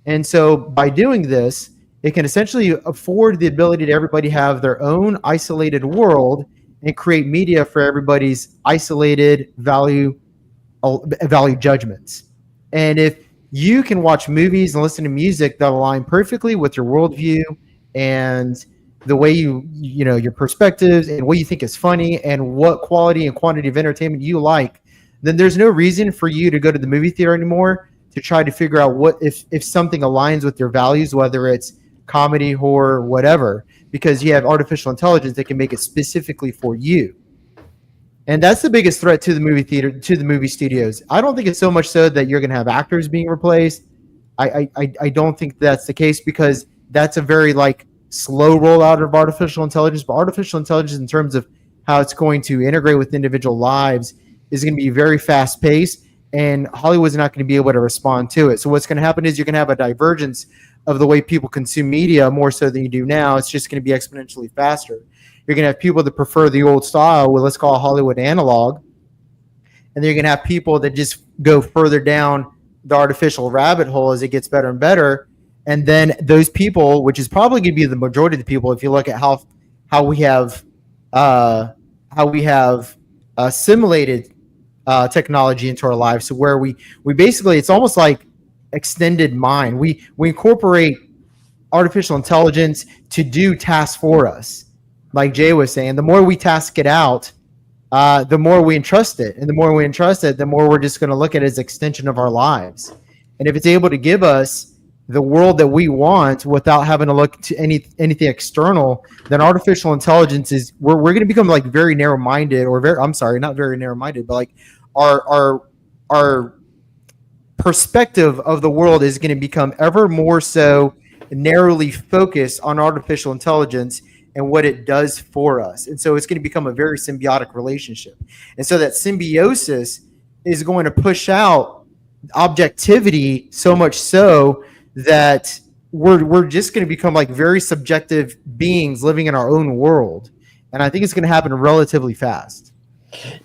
And so by doing this, it can essentially afford the ability to everybody have their own isolated world and create media for everybody's isolated value judgments. And if you can watch movies and listen to music that align perfectly with your worldview and the way your perspectives and what you think is funny and what quality and quantity of entertainment you like, then there's no reason for you to go to the movie theater anymore to try to figure out what if something aligns with your values, whether it's comedy, horror, whatever, because you have artificial intelligence that can make it specifically for you. And that's the biggest threat to the movie theater, to the movie studios. I don't think it's so much so that you're going to have actors being replaced. I don't think that's the case, because that's a very slow rollout of artificial intelligence. But artificial intelligence, in terms of how it's going to integrate with individual lives, is going to be very fast paced, and Hollywood's not going to be able to respond to it. So what's going to happen is you're going to have a divergence of the way people consume media more so than you do now. It's just going to be exponentially faster. You're going to have people that prefer the old style, with let's call it Hollywood analog, and then you're going to have people that just go further down the artificial rabbit hole as it gets better and better. And then those people, which is probably going to be the majority of the people, if you look at how we have assimilated technology into our lives, so where we basically, it's almost like extended mind. We incorporate artificial intelligence to do tasks for us. Like Jay was saying, the more we task it out, the more we entrust it. And the more we entrust it, the more we're just going to look at it as an extension of our lives. And if it's able to give us the world that we want without having to look to anything external, then artificial intelligence is, we're going to become very narrow-minded, or not very narrow-minded, but our perspective of the world is going to become ever more so narrowly focused on artificial intelligence and what it does for us. And so it's going to become a very symbiotic relationship. And so that symbiosis is going to push out objectivity so much so that we're just going to become very subjective beings living in our own world. And I think it's going to happen relatively fast.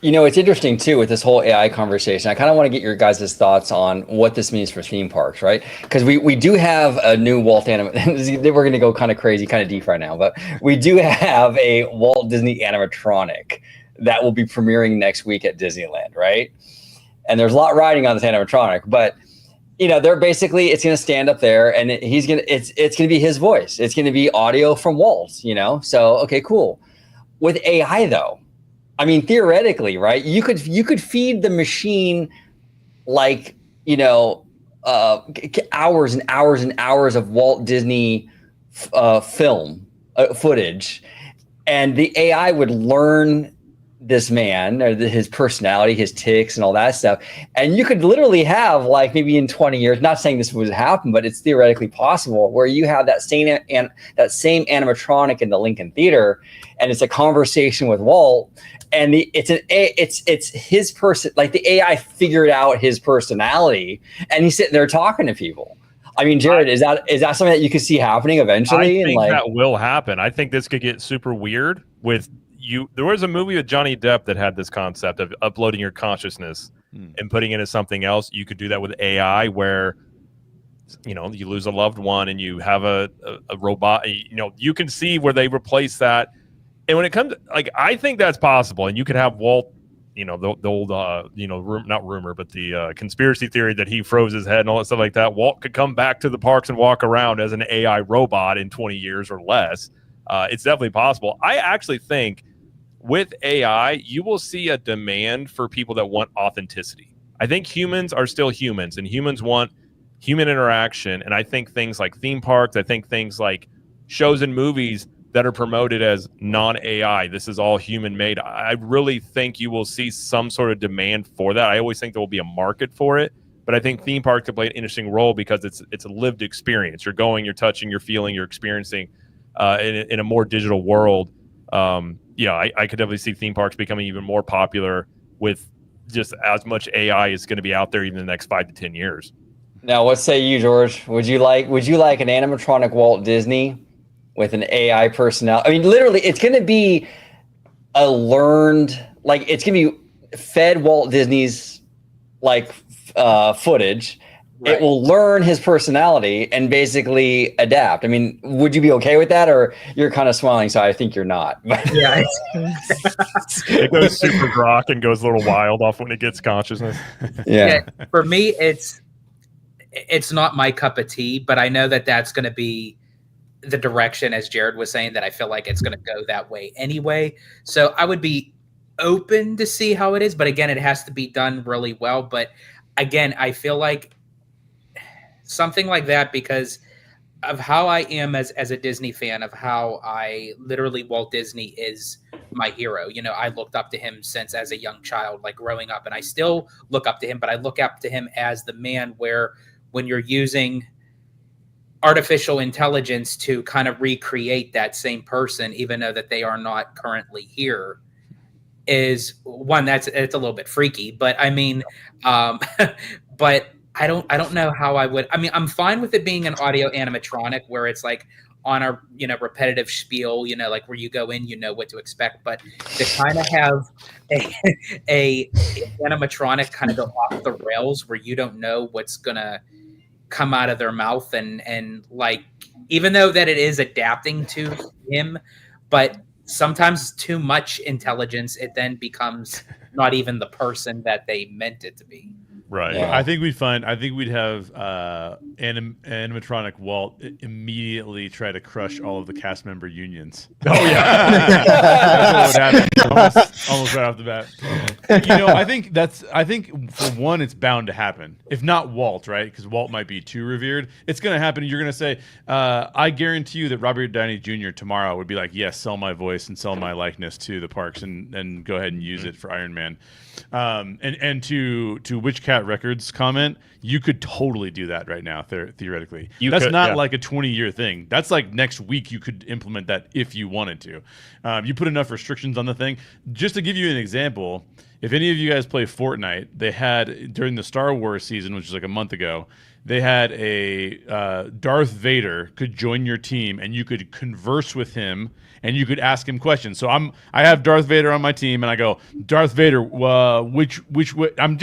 It's interesting too with this whole AI conversation. I kind of want to get your guys' thoughts on what this means for theme parks, right? Because we do have a new Walt we're going to go kind of crazy, kind of deep right now, but we do have a Walt Disney animatronic that will be premiering next week at Disneyland, right? And there's a lot riding on this animatronic, but they're basically, it's going to stand up there and it's going to be his voice. It's going to be audio from Walt, So, okay, cool. With AI though, I mean, theoretically, right? You could feed the machine hours and hours and hours of Walt Disney film footage, and the AI would learn this man or his personality, his tics and all that stuff. And you could literally have like maybe in 20 years, not saying this would happen, but it's theoretically possible where you have that same animatronic in the Lincoln Theater and it's a conversation with Walt and it's his person, like the AI figured out his personality and he's sitting there talking to people. I mean, Jared, is that something that you could see happening eventually? I think that will happen. I think this could get super weird with you. There was a movie with Johnny Depp that had this concept of uploading your consciousness and putting it into something else. You could do that with AI where, you know, you lose a loved one and you have a robot, you know, you can see where they replace that. And when it comes to, like, I think that's possible. And you could have Walt, you know, the old, you know, not rumor, but the conspiracy theory that he froze his head and all that stuff like that. Walt could come back to the parks and walk around as an AI robot in 20 years or less. It's definitely possible. I actually think with AI, you will see a demand for people that want authenticity. I think humans are still humans and humans want human interaction. And I think things like theme parks, I think things like shows and movies that are promoted as non-AI, this is all human made. I really think you will see some sort of demand for that. I always think there will be a market for it, but I think theme parks could play an interesting role because it's a lived experience. You're going, you're touching, you're feeling, you're experiencing in a more digital world. Yeah, I could definitely see theme parks becoming even more popular with just as much AI is going to be out there even in the next 5 to 10 years. Now, what say you, George? Would you like an animatronic Walt Disney with an AI personality? I mean, literally, it's going to be a learned, like, it's going to be fed Walt Disney's like footage. Right. It will learn his personality and basically adapt. I mean, would you be okay with that, or you're kind of smiling, so I think you're not? Yeah, it goes super grok and goes a little wild off when it gets consciousness. Yeah. For me, it's not my cup of tea, but I know that that's going to be the direction, as Jared was saying, that I feel like it's going to go that way anyway. So I would be open to see how it is, but again, it has to be done really well. But again, I feel like something like that, because of how I am as a Disney fan, of how I literally, Walt Disney is my hero. You know, I looked up to him since as a young child, like growing up, and I still look up to him, but I look up to him as the man where when you're using artificial intelligence to kind of recreate that same person, even though that they are not currently here, is one, it's a little bit freaky, but I mean, but I don't know how I would. I mean, I'm fine with it being an audio animatronic where it's like on a, you know, repetitive spiel, you know, like where you go in, you know what to expect. But to kind of have a animatronic kind of go off the rails where you don't know what's gonna come out of their mouth, and like, even though that it is adapting to him, but sometimes too much intelligence, it then becomes not even the person that they meant it to be. Right. Yeah. I think we'd have animatronic Walt immediately try to crush all of the cast member unions. Oh yeah. That's what would happen. Almost right off the bat. You know, I think for one, it's bound to happen. If not Walt, right? Because Walt might be too revered. It's going to happen. You're going to say, I guarantee you that Robert Downey Jr. tomorrow would be like, yes, sell my voice and sell my likeness to the parks and go ahead and use it for Iron Man. And to Witch Cat Records comment, you could totally do that right now, theoretically. That's not like a 20-year thing. That's like next week you could implement that if you wanted to. You put enough restrictions on the thing. Just to give you an example, if any of you guys play Fortnite, they had, during the Star Wars season, which was like a month ago, they had a Darth Vader could join your team, and you could converse with him, and you could ask him questions. So I have Darth Vader on my team, and I go, Darth Vader, which way? I'm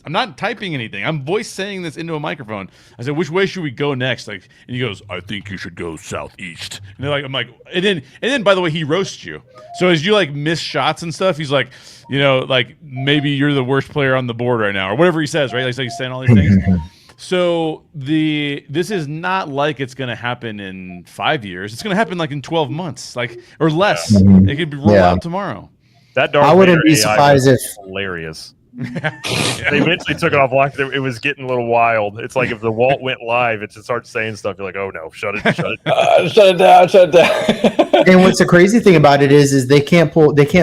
not typing anything. I'm voice saying this into a microphone. I said, which way should we go next? Like, and he goes, I think you should go southeast. And I'm like, and then by the way, he roasts you. So as you like miss shots and stuff, he's like, you know, like maybe you're the worst player on the board right now, or whatever he says, right? Like, so he's saying all these things. So this is not like it's going to happen in 5 years. It's going to happen like in 12 months, like, or less. It could be rolled out tomorrow. That Darth I wouldn't Vader be AI surprised was if hilarious. They eventually took it off lock. It was getting a little wild. It's like if the Walt went live, it just starts saying stuff. You're like, oh no, shut it down. Shut it down. And what's the crazy thing about it is they can't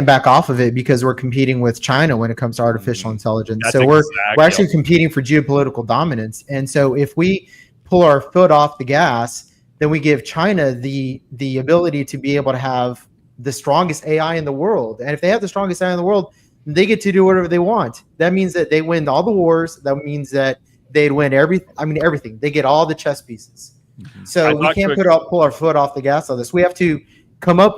back off of it because we're competing with China when it comes to artificial intelligence. That's So we're actually competing for geopolitical dominance. And so if we pull our foot off the gas, then we give China the ability to be able to have the strongest AI in the world. And if they have the strongest AI in the world, they get to do whatever they want. That means that they win all the wars. That means that they'd win everything. They get all the chess pieces. So we can't pull our foot off the gas on this. We have to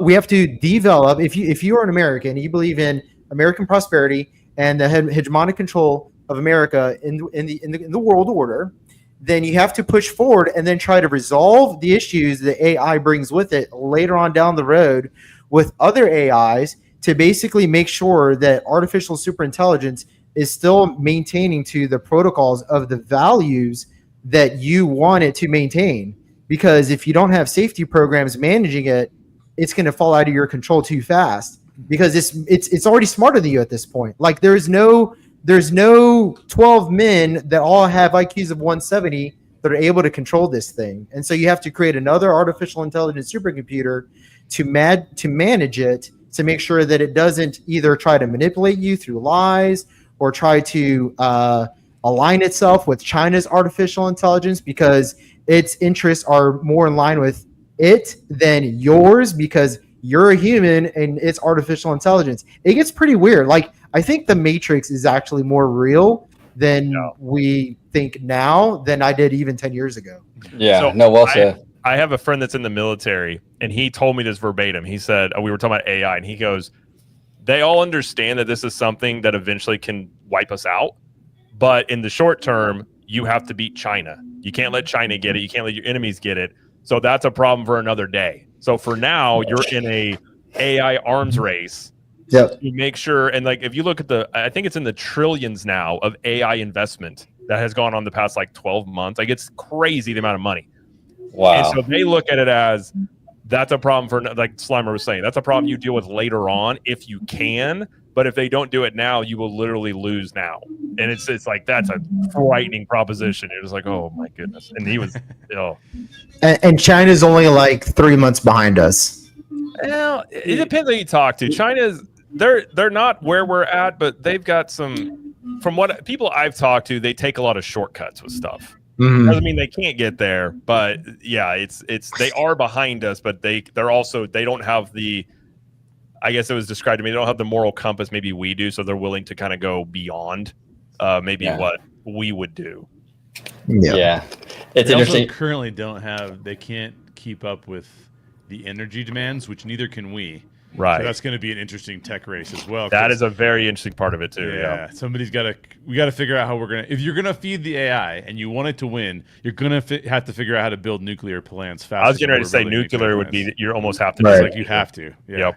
we have to develop. If you are an American and you believe in American prosperity and the hegemonic control of America in the world order, then you have to push forward and then try to resolve the issues that AI brings with it later on down the road with other AIs to basically make sure that artificial superintelligence is still maintaining to the protocols of the values that you want it to maintain. Because if you don't have safety programs managing it, it's going to fall out of your control too fast because it's already smarter than you at this point. Like there's no 12 men that all have IQs of 170 that are able to control this thing. And so you have to create another artificial intelligence supercomputer to manage it, to make sure that it doesn't either try to manipulate you through lies or try to align itself with China's artificial intelligence because its interests are more in line with it than yours because you're a human and it's artificial intelligence. It gets pretty weird. Like, I think the Matrix is actually more real than we think now than I did even 10 years ago. Yeah, So no, well said. I have a friend that's in the military, and he told me this verbatim. He said, we were talking about AI, and he goes, they all understand that this is something that eventually can wipe us out. But in the short term, you have to beat China. You can't let China get it. You can't let your enemies get it. So that's a problem for another day. So for now, you're in a AI arms race. Yep. You make sure, and like if you look at I think it's in the trillions now of AI investment that has gone on the past like 12 months. Like it's crazy the amount of money. Wow. And so they look at it as that's a problem for, like Slimer was saying, that's a problem you deal with later on if you can. But if they don't do it now, you will literally lose now. And it's like that's a frightening proposition. It was like, oh my goodness. And he was, And China's only like 3 months behind us. Well, it depends who you talk to. China's they're not where we're at, but they've got some. From what people I've talked to, they take a lot of shortcuts with stuff. Doesn't mean they can't get there, but yeah, it's they are behind us, but they're also they don't have the. I guess it was described to me. They don't have the moral compass maybe we do, so they're willing to kind of go beyond maybe what we would do. Yeah, it's they interesting. Also currently don't have. They can't keep up with the energy demands, which neither can we. Right. So that's going to be an interesting tech race as well. That is a very interesting part of it too. Yeah. Somebody's got to. We got to figure out how we're gonna. If you're gonna feed the AI and you want it to win, you're gonna have to figure out how to build nuclear plants fast. I was getting ready to say nuclear would be. You almost have to. Right. Like you have to. Yeah. Yep.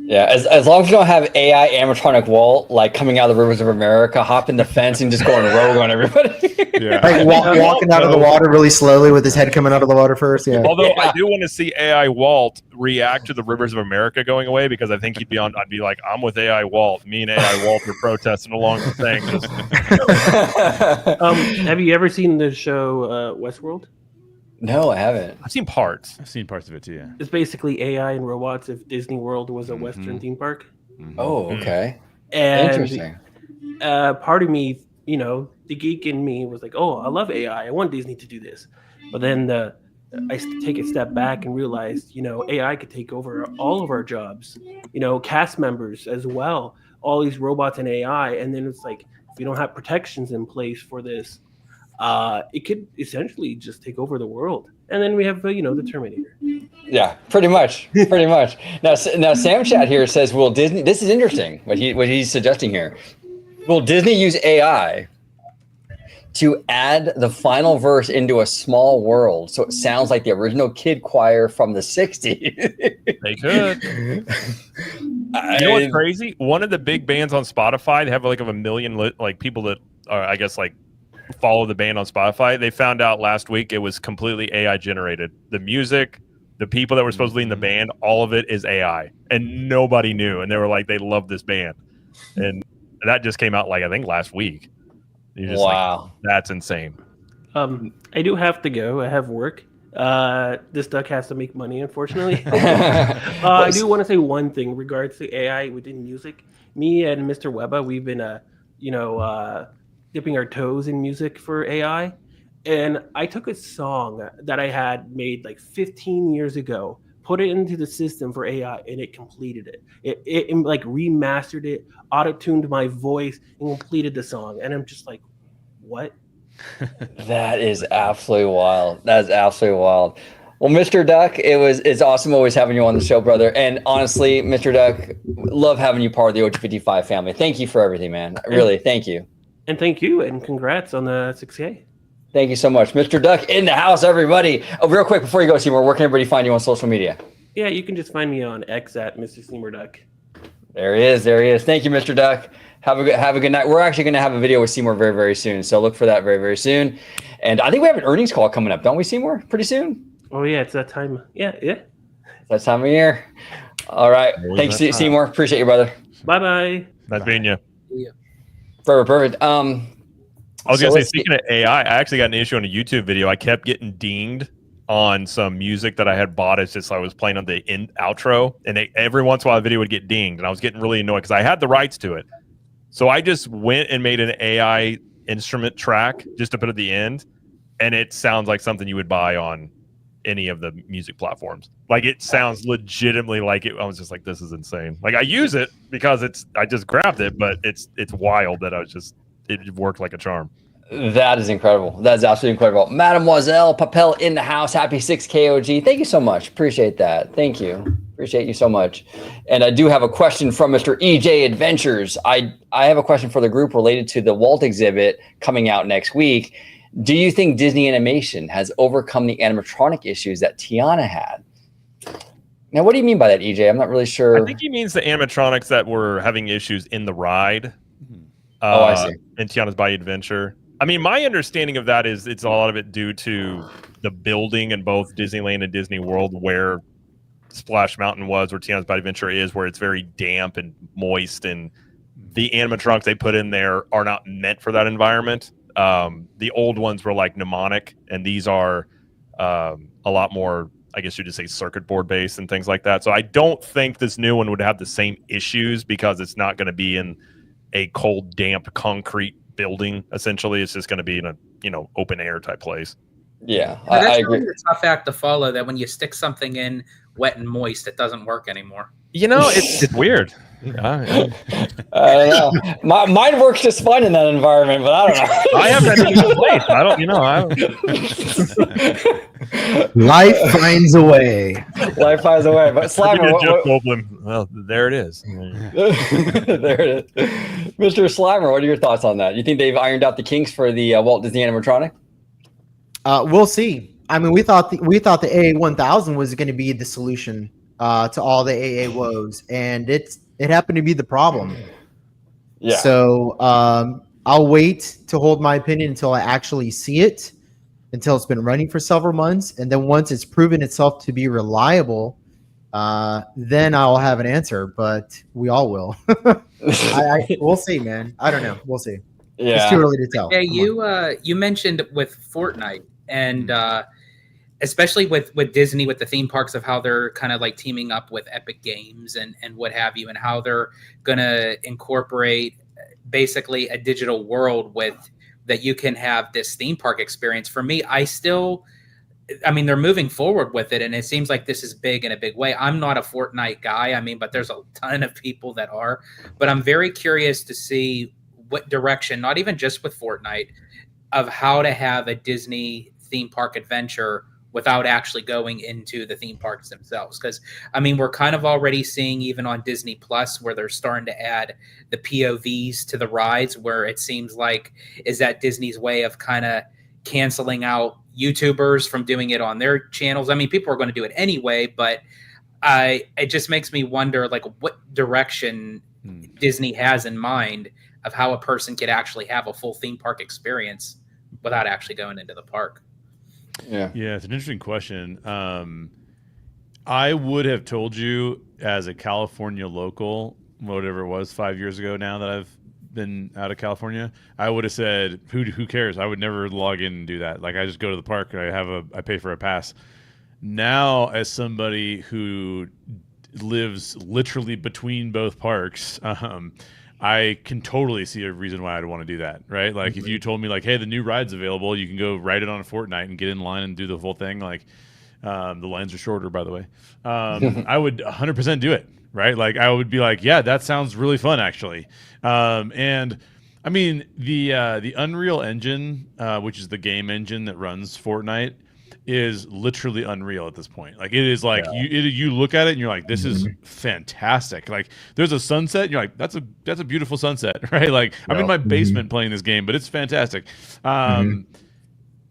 Yeah, as long as you don't have AI animatronic Walt like coming out of the rivers of America, hopping the fence and just going rogue on everybody. Yeah. Like walking out of the water really slowly with his head coming out of the water first. Yeah. Although I do want to see AI Walt react to the rivers of America going away because I think I'd be like, I'm with AI Walt. Me and AI Walt are protesting along the thing. Have you ever seen the show Westworld? No, I haven't. I've seen parts. I've seen parts of it too. Yeah. It's basically AI and robots if Disney World was a Western theme park. Oh, okay. And Interesting. Part of me, the geek in me was like, oh, I love AI. I want Disney to do this. But then I take a step back and realize, AI could take over all of our jobs, cast members as well, all these robots and AI. And then it's like, if we don't have protections in place for this, it could essentially just take over the world. And then we have, the Terminator. Yeah, pretty much. Now Sam Chat here says, will Disney, this is interesting, what he's suggesting here. Will Disney use AI to add the final verse into a small world so it sounds like the original kid choir from the 60s? They could. You know what's crazy? One of the big bands on Spotify, they have like a million people that are, I guess, like follow the band on Spotify. They found out last week it was completely AI generated. The music, the people that were supposed to be in the band, all of it is AI, and nobody knew. And they were like, they love this band, and That just came out like I think last week. You're just Wow. that's insane. I do have to go. I have work. This duck has to make money, unfortunately. I do want to say one thing in regards to AI within music. Me and Mr. Webba, we've been, dipping our toes in music for AI. And I took a song that I had made like 15 years ago, put it into the system for AI, and it completed it. It like remastered it, auto-tuned my voice, and completed the song. And I'm just like, what? That is absolutely wild. That is absolutely wild. Well, Mr. Duck, it's awesome always having you on the show, brother. And honestly, Mr. Duck, love having you part of the OG55 family. Thank you for everything, man. Really, thank you. And thank you, and congrats on the 6K. Thank you so much. Mr. Duck in the house, everybody. Oh, real quick, before you go, Seymour, where can everybody find you on social media? Yeah, you can just find me on X at Mr. Seymour Duck. There he is. There he is. Thank you, Mr. Duck. Have a good night. We're actually going to have a video with Seymour very, very soon. So look for that very, very soon. And I think we have an earnings call coming up, don't we, Seymour? Pretty soon? Oh, yeah, it's that time. Yeah. It's that time of year. All right. Thanks, Seymour. Appreciate you, brother. Bye-bye. Nice being you. Yeah. Perfect. I was gonna say, speaking of AI, I actually got an issue on a YouTube video. I kept getting dinged on some music that I had bought. It's just I was playing on the outro, and every once in a while the video would get dinged, and I was getting really annoyed because I had the rights to it. So I just went and made an AI instrument track just to put at the end, and it sounds like something you would buy on any of the music platforms. Like it sounds legitimately like it. I was just like, this is insane. Like I use it because I just grabbed it, but it's wild that it worked like a charm. That is incredible. That is absolutely incredible. Mademoiselle Papel in the house. Happy 6KOG. Thank you so much. Appreciate that. Thank you. Appreciate you so much. And I do have a question from Mr. EJ Adventures. I have a question for the group related to the Walt exhibit coming out next week. Do you think Disney Animation has overcome the animatronic issues that Tiana had? Now, what do you mean by that, EJ? I'm not really sure. I think he means the animatronics that were having issues in the ride. I see. In Tiana's Bayou Adventure. I mean, my understanding of that is it's a lot of it due to the building in both Disneyland and Disney World where Splash Mountain was, where Tiana's Bayou Adventure is, where it's very damp and moist, and the animatronics they put in there are not meant for that environment. The old ones were like mnemonic, and these are a lot more, I guess you'd just say, circuit board based and things like that. So I don't think this new one would have the same issues because it's not going to be in a cold, damp, concrete building. Essentially, it's just going to be in a open air type place. Yeah, that's I agree. Really a tough act to follow. That when you stick something in wet and moist, it doesn't work anymore. It's weird. I don't know. Mine works just fine in that environment, but I don't know. I have that in the place. I don't. Life finds a way. Life finds a way. But Slimer, Jeff Goldblum. Well, there it is. there it is. Mr. Slimer, what are your thoughts on that? You think they've ironed out the kinks for the Walt Disney animatronic? We'll see. I mean, we thought the AA1000 was going to be the solution to all the AA woes, and it happened to be the problem. Yeah. So I'll wait to hold my opinion until I actually see it, until it's been running for several months, and then once it's proven itself to be reliable, then I'll have an answer. But we all will. We'll see, man. I don't know. We'll see. Yeah. It's too early to tell. Yeah, you mentioned with Fortnite and especially with Disney, with the theme parks, of how they're kind of like teaming up with Epic Games and what have you, and how they're going to incorporate basically a digital world with that you can have this theme park experience. For me, I mean, they're moving forward with it, and it seems like this is big in a big way. I'm not a Fortnite guy. I mean, but there's a ton of people that are. But I'm very curious to see what direction, not even just with Fortnite, of how to have a Disney theme park adventure without actually going into the theme parks themselves. Because, I mean, we're kind of already seeing, even on Disney Plus, where they're starting to add the POVs to the rides, where it seems like, is that Disney's way of kind of canceling out YouTubers from doing it on their channels? I mean, people are going to do it anyway, but it just makes me wonder, like, what direction Disney has in mind of how a person could actually have a full theme park experience without actually going into the park. Yeah, it's an interesting question. I would have told you as a California local, whatever it was 5 years ago now that I've been out of California, I would have said, "Who cares?" I would never log in and do that. Like, I just go to the park and I pay for a pass. Now, as somebody who lives literally between both parks, I can totally see a reason why I'd want to do that, right? Like, if you told me, like, hey, the new ride's available, you can go ride it on a Fortnite and get in line and do the full thing. Like, the lines are shorter, by the way. I would 100% do it, right? Like, I would be like, yeah, that sounds really fun, actually. And I mean, the Unreal Engine, which is the game engine that runs Fortnite, is literally unreal at this point. Like, it is like you look at it and you're like, this is fantastic. Like, there's a sunset and you're like, that's a beautiful sunset, right? Like, I'm in my basement playing this game, but it's fantastic.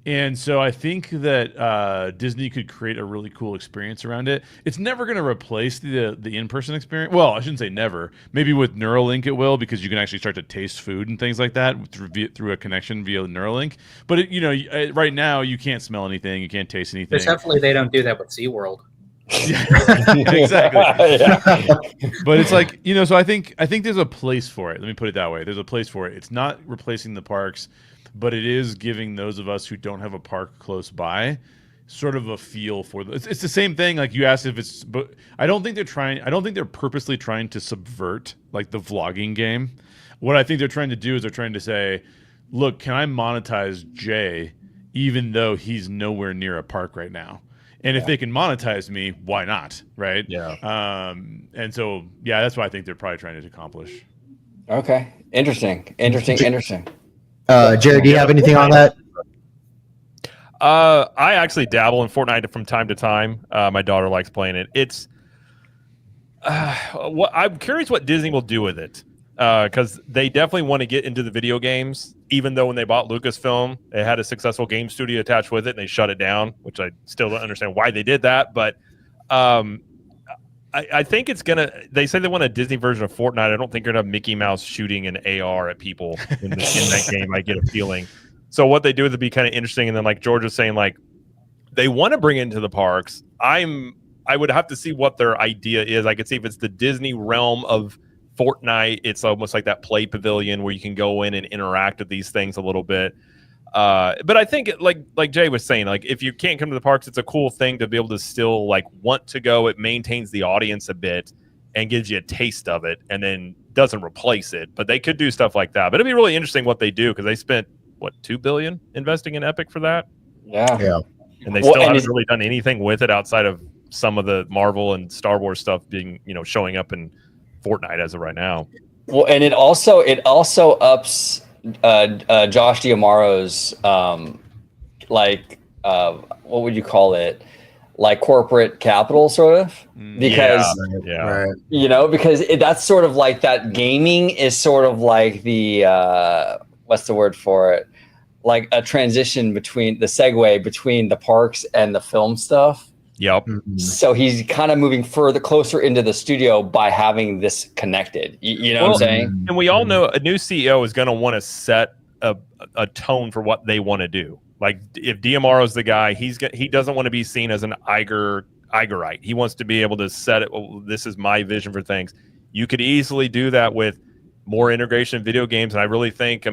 And so I think that Disney could create a really cool experience around it. It's never going to replace the in-person experience. Well, I shouldn't say never. Maybe with Neuralink it will, because you can actually start to taste food and things like that through a connection via Neuralink. But right now you can't smell anything, you can't taste anything. But hopefully they don't do that with SeaWorld. Exactly. But it's like, so I think there's a place for it. Let me put it that way. There's a place for it. It's not replacing the parks, but it is giving those of us who don't have a park close by sort of a feel for it's the same thing. Like, you asked if it's, but I don't think they're purposely trying to subvert like the vlogging game. What I think they're trying to do is they're trying to say, look, can I monetize Jay even though he's nowhere near a park right now? And if they can monetize me, why not? Right. Yeah. And so, that's what I think they're probably trying to accomplish. Okay. Interesting. Jared, do you have anything on that? I actually dabble in Fortnite from time to time. My daughter likes playing it. It's I'm curious what Disney will do with it, because they definitely want to get into the video games. Even though when they bought Lucasfilm, they had a successful game studio attached with it, and they shut it down, which I still don't understand why they did that. But I think it's gonna. They say they want a Disney version of Fortnite. I don't think they're gonna have Mickey Mouse shooting an AR at people in that game. I get a feeling. So what they do would be kind of interesting. And then, like George was saying, like, they want to bring it into the parks. I would have to see what their idea is. I could see if it's the Disney realm of Fortnite. It's almost like that play pavilion where you can go in and interact with these things a little bit. But I think, like Jay was saying, like, if you can't come to the parks, it's a cool thing to be able to still like want to go. It maintains the audience a bit and gives you a taste of it, and then doesn't replace it. But they could do stuff like that. But it'd be really interesting what they do, because they spent $2 billion investing in Epic for that. Yeah. And they still haven't really done anything with it outside of some of the Marvel and Star Wars stuff being, showing up in Fortnite as of right now. Well, and it also ups Josh D'Amaro's what would you call it? Like corporate capital, sort of, because because that's sort of like that. Gaming is sort of like the what's the word for it? Like a transition between the segue between the parks and the film stuff. Yep. So he's kind of moving closer into the studio by having this connected. You know what I'm saying? And we all know a new CEO is going to want to set a tone for what they want to do. Like, if D'Amaro's the guy, he doesn't want to be seen as an Igerite. He wants to be able to set it. Well, this is my vision for things. You could easily do that with more integration of video games. And I really think,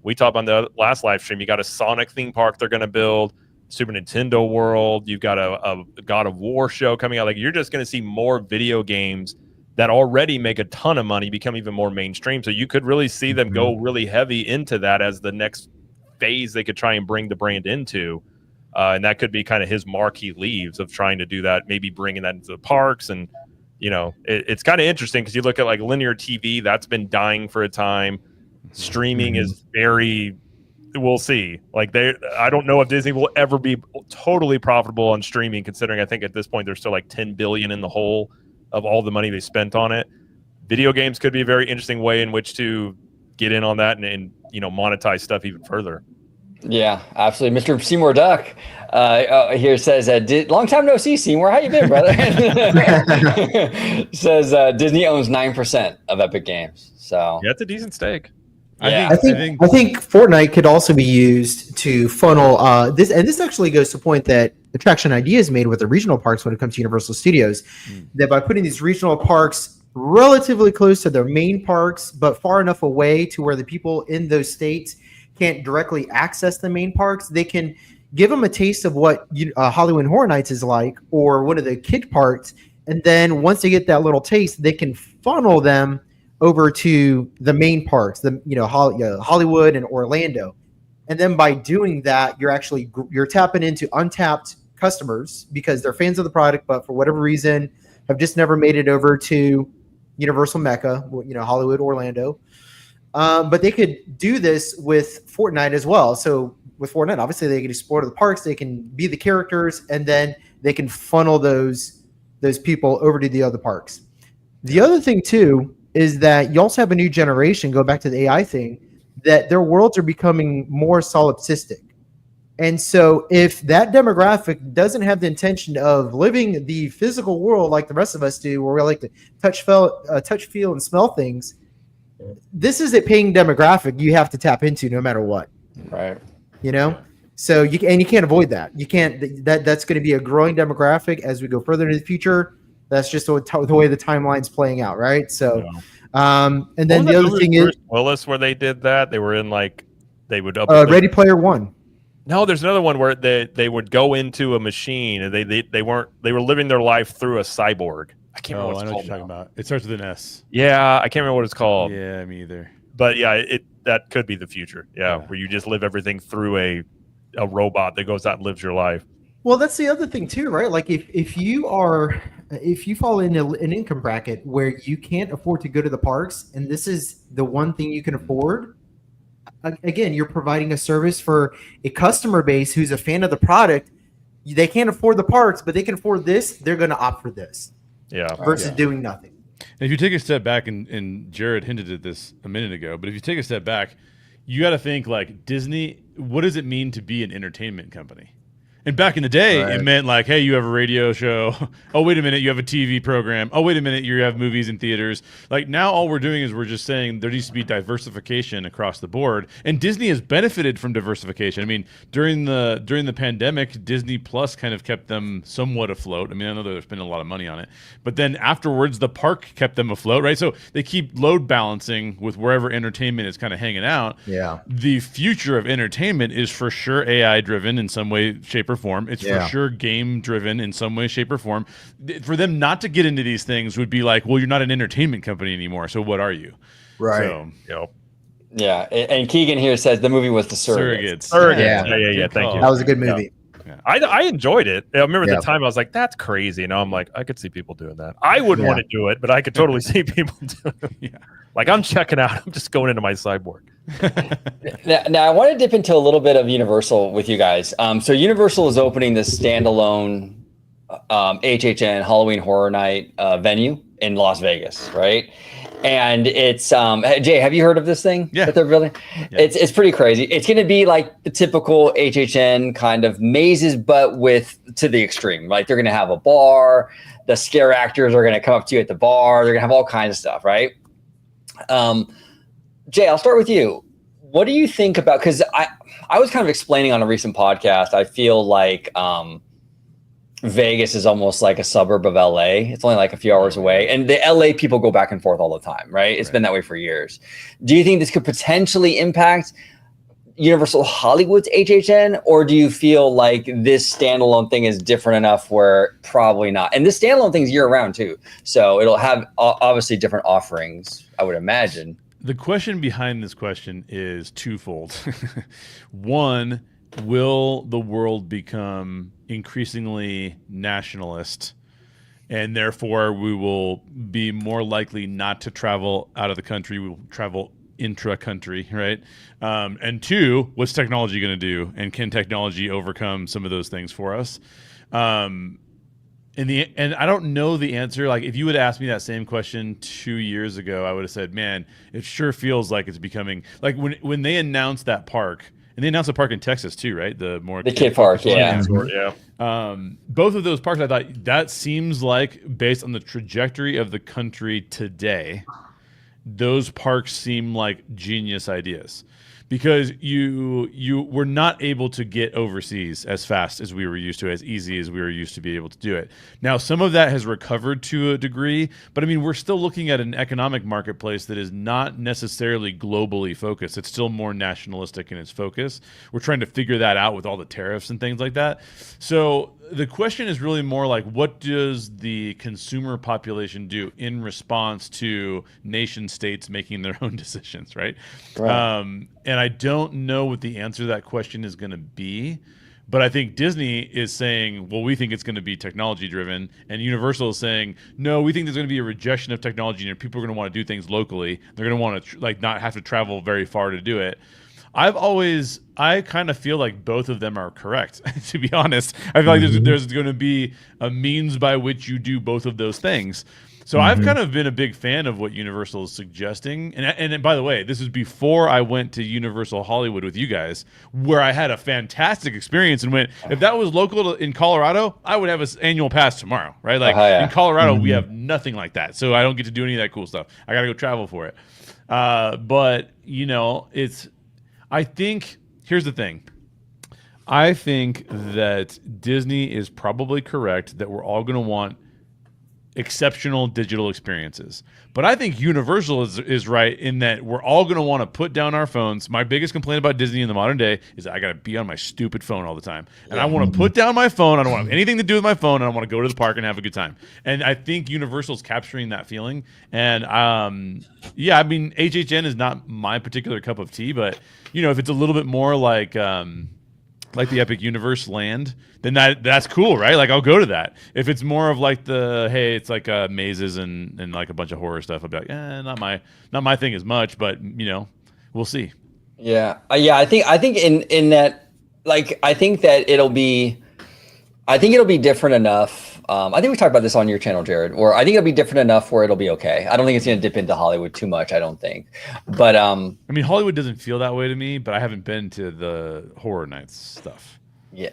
we talked on the last live stream, you got a Sonic theme park they're going to build, Super Nintendo World. You've got a God of War show coming out. Like, you're just going to see more video games that already make a ton of money become even more mainstream. So you could really see them go really heavy into that as the next phase they could try and bring the brand into. And that could be kind of his mark he leaves, of trying to do that, maybe bringing that into the parks. And, it's kind of interesting, because you look at like linear TV, that's been dying for a time. Streaming is we'll see. Like, I don't know if Disney will ever be totally profitable on streaming, considering I think at this point they're still like $10 billion in the hole of all the money they spent on it. Video games could be a very interesting way in which to get in on that and monetize stuff even further. Yeah, absolutely. Mr. Seymour Duck here says, long time no see, Seymour. How you been, brother? Says Disney owns 9% of Epic Games. So yeah, it's a decent stake. Yeah. I think Fortnite could also be used to funnel this, and this actually goes to a point that Attraction Ideas made with the regional parks when it comes to Universal Studios, that by putting these regional parks relatively close to their main parks, but far enough away to where the people in those states can't directly access the main parks. They can give them a taste of what Halloween Horror Nights is like, or one of the kid parks, and then once they get that little taste, they can funnel them over to the main parks, Hollywood and Orlando. And then by doing that, you're tapping into untapped customers because they're fans of the product, but for whatever reason have just never made it over to Universal Mecca, Hollywood, Orlando. But they could do this with Fortnite as well. So with Fortnite, obviously they can explore the parks, they can be the characters, and then they can funnel those people over to the other parks. The other thing too is that you also have a new generation, go back to the AI thing, that their worlds are becoming more solipsistic. And so if that demographic doesn't have the intention of living the physical world like the rest of us do, where we like to touch, feel, and smell things, this is a paying demographic you have to tap into no matter what. Right. So you can't avoid that. You can't, that's going to be a growing demographic as we go further into the future. That's just the way the timeline's playing out. Right. So, and then the other thing is Bruce Willis, where they did that, they were in they would Ready Player One. No, there's another one where they would go into a machine and they were living their life through a cyborg. I can't remember what it's called. What you're talking about. It starts with an S. Yeah, I can't remember what it's called. Yeah, me either. But yeah, that could be the future. Yeah, where you just live everything through a robot that goes out and lives your life. Well, that's the other thing too, right? Like if you fall in an income bracket where you can't afford to go to the parks, and this is the one thing you can afford, again, you're providing a service for a customer base who's a fan of the product. They can't afford the parks, but they can afford this. They're going to opt for this. Yeah. Versus doing nothing. And if you take a step back, and Jared hinted at this a minute ago, but if you take a step back, you got to think like Disney, what does it mean to be an entertainment company? And back in the day, it meant like, hey, you have a radio show. Oh, wait a minute, you have a TV program. Oh, wait a minute, you have movies in theaters. Like now all we're doing is we're just saying there needs to be diversification across the board. And Disney has benefited from diversification. I mean, during the pandemic, Disney Plus kind of kept them somewhat afloat. I mean, I know they're spending a lot of money on it. But then afterwards, the park kept them afloat, right? So they keep load balancing with wherever entertainment is kind of hanging out. Yeah. The future of entertainment is for sure AI-driven in some way, shape, or form. It's for sure game driven in some way, shape, or form. For them not to get into these things would be like, well, you're not an entertainment company anymore. So what are you? Right. So, Yeah. And Keegan here says the movie was The Surrogates. Surrogates. Yeah. Thank you. That was a good movie. Yeah. I enjoyed it. I remember at the time I was like, that's crazy. And now I'm like, I could see people doing that. I wouldn't want to do it, but I could totally see people doing it. Like I'm checking out. I'm just going into my cyborg. Now I want to dip into a little bit of Universal with you guys. So Universal is opening this standalone HHN Halloween Horror Night venue in Las Vegas, right? And it's Jay, have you heard of this thing that they're building? Yeah. It's pretty crazy. It's going to be like the typical HHN kind of mazes, but to the extreme. Like they're going to have a bar. The scare actors are going to come up to you at the bar. They're going to have all kinds of stuff, right? Jay, I'll start with you. What do you think about? Because I was kind of explaining on a recent podcast. I feel like Vegas is almost like a suburb of LA. It's only like a few hours away. And the LA people go back and forth all the time, right? It's been that way for years. Do you think this could potentially impact Universal Hollywood's HHN? Or do you feel like this standalone thing is different enough where probably not? And this standalone thing is year round too. So it'll have obviously different offerings, I would imagine. The question behind this question is twofold. One, will the world become increasingly nationalist, and therefore we will be more likely not to travel out of the country? We will travel intra-country, right? And two, what's technology going to do, and can technology overcome some of those things for us? And I don't know the answer. Like if you would ask me that same question 2 years ago, I would have said, man, it sure feels like it's becoming like when they announced that park. And they announced a park in Texas too, right? The kid park, yeah. Both of those parks, I thought that seems like, based on the trajectory of the country today, those parks seem like genius ideas. because you were not able to get overseas as fast as we were used to, as easy as we were used to be able to do it. Now, some of that has recovered to a degree, but I mean, we're still looking at an economic marketplace that is not necessarily globally focused. It's still more nationalistic in its focus. We're trying to figure that out with all the tariffs and things like that. So the question is really more like, what does the consumer population do in response to nation states making their own decisions, right? And I don't know what the answer to that question is going to be, but I think Disney is saying, well, we think it's going to be technology driven, and Universal is saying, no, we think there's going to be a rejection of technology, and people are going to want to do things locally. They're going to want to like not have to travel very far to do it. I kind of feel like both of them are correct, to be honest. I feel like there's going to be a means by which you do both of those things. So I've kind of been a big fan of what Universal is suggesting. And by the way, this is before I went to Universal Hollywood with you guys, where I had a fantastic experience and went, if that was local in Colorado, I would have an annual pass tomorrow, right? Like in Colorado, we have nothing like that. So I don't get to do any of that cool stuff. I got to go travel for it. But, you know, I think, here's the thing. I think that Disney is probably correct that we're all going to want exceptional digital experiences. But I think Universal is right in that we're all going to want to put down our phones. My biggest complaint about Disney in the modern day is that I got to be on my stupid phone all the time. And I want to put down my phone. I don't want to have anything to do with my phone. And I want to go to the park and have a good time. And I think Universal's capturing that feeling. And yeah, I mean, HHN is not my particular cup of tea, but you know, if it's a little bit more like the Epic Universe land, then that's cool, right? Like I'll go to that. If it's more of like it's like mazes and like a bunch of horror stuff, I'll be like, not my thing as much, but you know, we'll see. Yeah. I think in that, like, I think that it'll be different enough. I think we talked about this on your channel, Jared, or I think it'll be different enough where it'll be okay. I don't think it's going to dip into Hollywood too much. I don't think, but I mean, Hollywood doesn't feel that way to me, but I haven't been to the horror nights stuff. Yeah.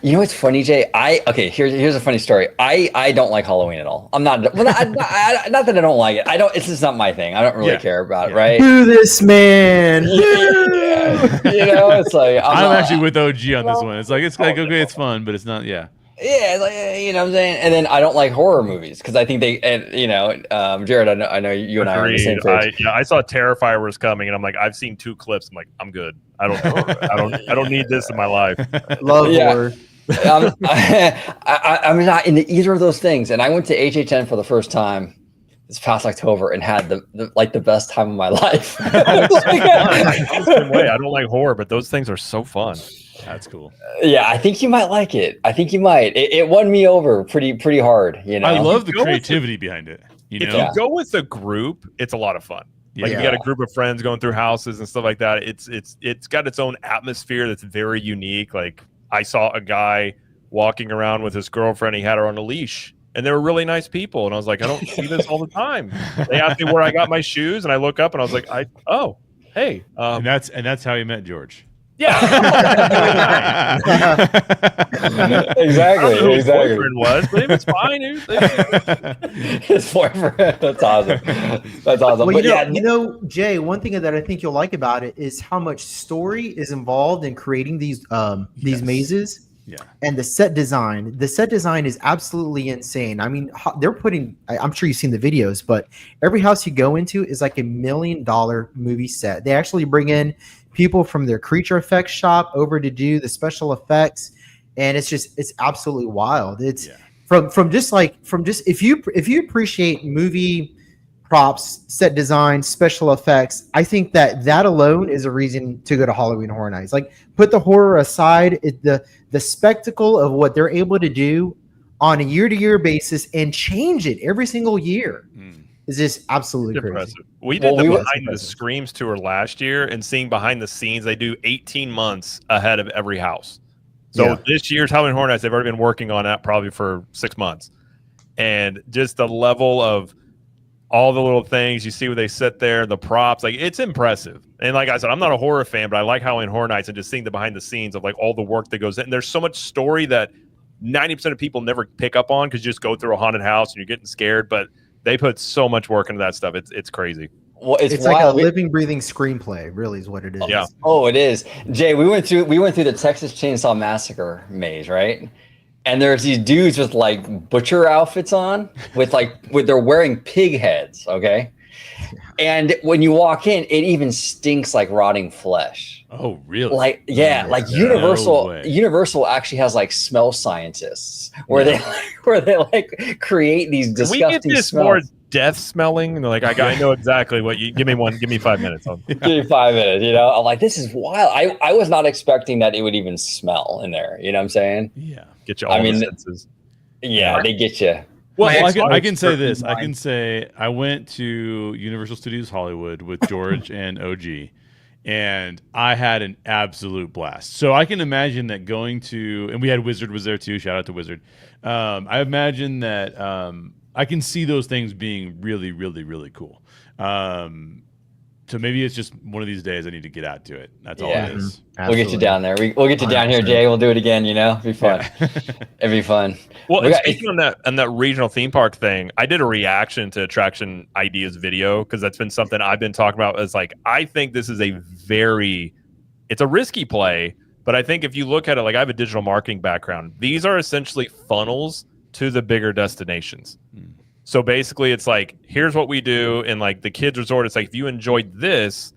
You know what's funny, Jay? Here's a funny story. I don't like Halloween at all. I'm not. Well, not that I don't like it. It's just not my thing. I don't really care about it, right? Do this, man. Yeah. You know, it's like I'm actually with OG on this one. It's like okay, it's fun, but it's not. Yeah. Yeah, like, you know what I'm saying? And then I don't like horror movies because I think Jared, I know you and I are on the same page. I saw Terrifier was coming, and I'm like, I've seen 2 clips. I'm like, I'm good. I don't need this in my life. Love horror. I'm not into either of those things. And I went to HHN for the first time this past October and had the best time of my life. I'm the same way. I don't like horror, but those things are so fun. That's cool. Yeah, I think you might like it. I think you might. It won me over pretty hard. You know, I love the creativity behind it. If you go with a group, it's a lot of fun. Like if you got a group of friends going through houses and stuff like that, it's got its own atmosphere that's very unique. Like I saw a guy walking around with his girlfriend. He had her on a leash, and they were really nice people. And I was like, I don't see this all the time. They asked me where I got my shoes, and I look up and I was like, hey. And that's how you met George. Yeah. Exactly. His boyfriend was, but it was fine. His boyfriend. That's awesome. That's awesome. Well, but you know, Jay, one thing that I think you'll like about it is how much story is involved in creating these mazes. Yeah. And the set design. The set design is absolutely insane. I mean, they're putting, I'm sure you've seen the videos, but every house you go into is like $1 million movie set. They actually bring in people from their creature effects shop over to do the special effects, and it's absolutely wild. It's from if you appreciate movie props, set design, special effects, I think that alone is a reason to go to Halloween Horror Nights. Like, put the horror aside, the spectacle of what they're able to do on a year-to-year basis and change it every single year. Is just absolutely impressive. crazy. We did the Behind the Screams tour last year, and seeing behind the scenes, they do 18 months ahead of every house. So this year's Halloween Horror Nights, they've already been working on that probably for 6 months. And just the level of all the little things you see where they sit there, the props, like it's impressive. And like I said, I'm not a horror fan, but I like Halloween Horror Nights and just seeing the behind the scenes of like all the work that goes in. And there's so much story that 90% of people never pick up on because you just go through a haunted house and you're getting scared, but they put so much work into that stuff. It's crazy. Well, It's like a wild. living, breathing screenplay. Really, is what it is. Yeah. Oh, it is. Jay, we went through the Texas Chainsaw Massacre maze, right? And there's these dudes with like butcher outfits on, with they're wearing pig heads, okay? And when you walk in, it even stinks like rotting flesh. Oh, really? Like, yeah, like No Universal. way. Universal actually has like smell scientists where they like create these Can disgusting we get this smells. more death smelling? And they're like, I know exactly what you give me 5 minutes on. Give me 5 minutes, you know? I'm like, this is wild. I was not expecting that it would even smell in there. You know what I'm saying? Yeah. Get you all the senses. Yeah, they get you. Well, My I can say ex-girlfriend this. I mine. can say I went to Universal Studios Hollywood with George and OG, and I had an absolute blast. So I can imagine that going to, and we had Wizard was there too. Shout out to Wizard. I imagine that I can see those things being really, really, really cool. So maybe it's just one of these days I need to get out to it. That's all it is. We'll get you down there. We'll get you down here, Jay. We'll do it again. You know, it'd be fun. It'd be fun. Well, and speaking on that regional theme park thing, I did a reaction to Attraction Ideas video because that's been something I've been talking about. As like, I think this is it's a risky play, but I think if you look at it, like I have a digital marketing background, these are essentially funnels to the bigger destinations. So basically, it's like, here's what we do in like the kids resort. It's like, if you enjoyed this,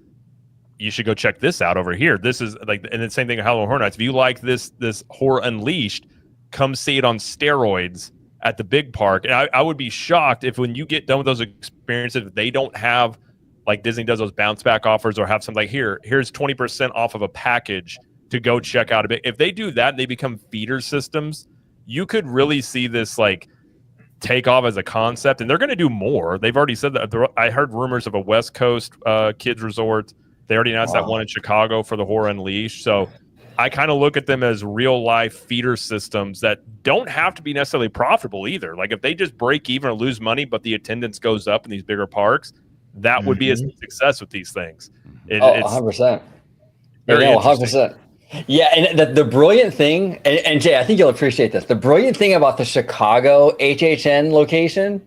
you should go check this out over here. This is like, and the same thing at Halloween Horror Nights. If you like this Horror Unleashed, come see it on steroids at the big park. And I would be shocked if when you get done with those experiences, they don't have, like Disney does, those bounce back offers or have something like, here's 20% off of a package to go check out a bit. If they do that and they become feeder systems, you could really see this like take off as a concept, and they're going to do more. They've already said that. I heard rumors of a West Coast kids resort. They already announced that one in Chicago for the Horror Unleashed. So I kind of look at them as real life feeder systems that don't have to be necessarily profitable either. Like if they just break even or lose money, but the attendance goes up in these bigger parks, that would be a success with these things. It's 100%. very Yeah, interesting. 100%. Yeah, and the brilliant thing, and Jay, I think you'll appreciate this. The brilliant thing about the Chicago HHN location,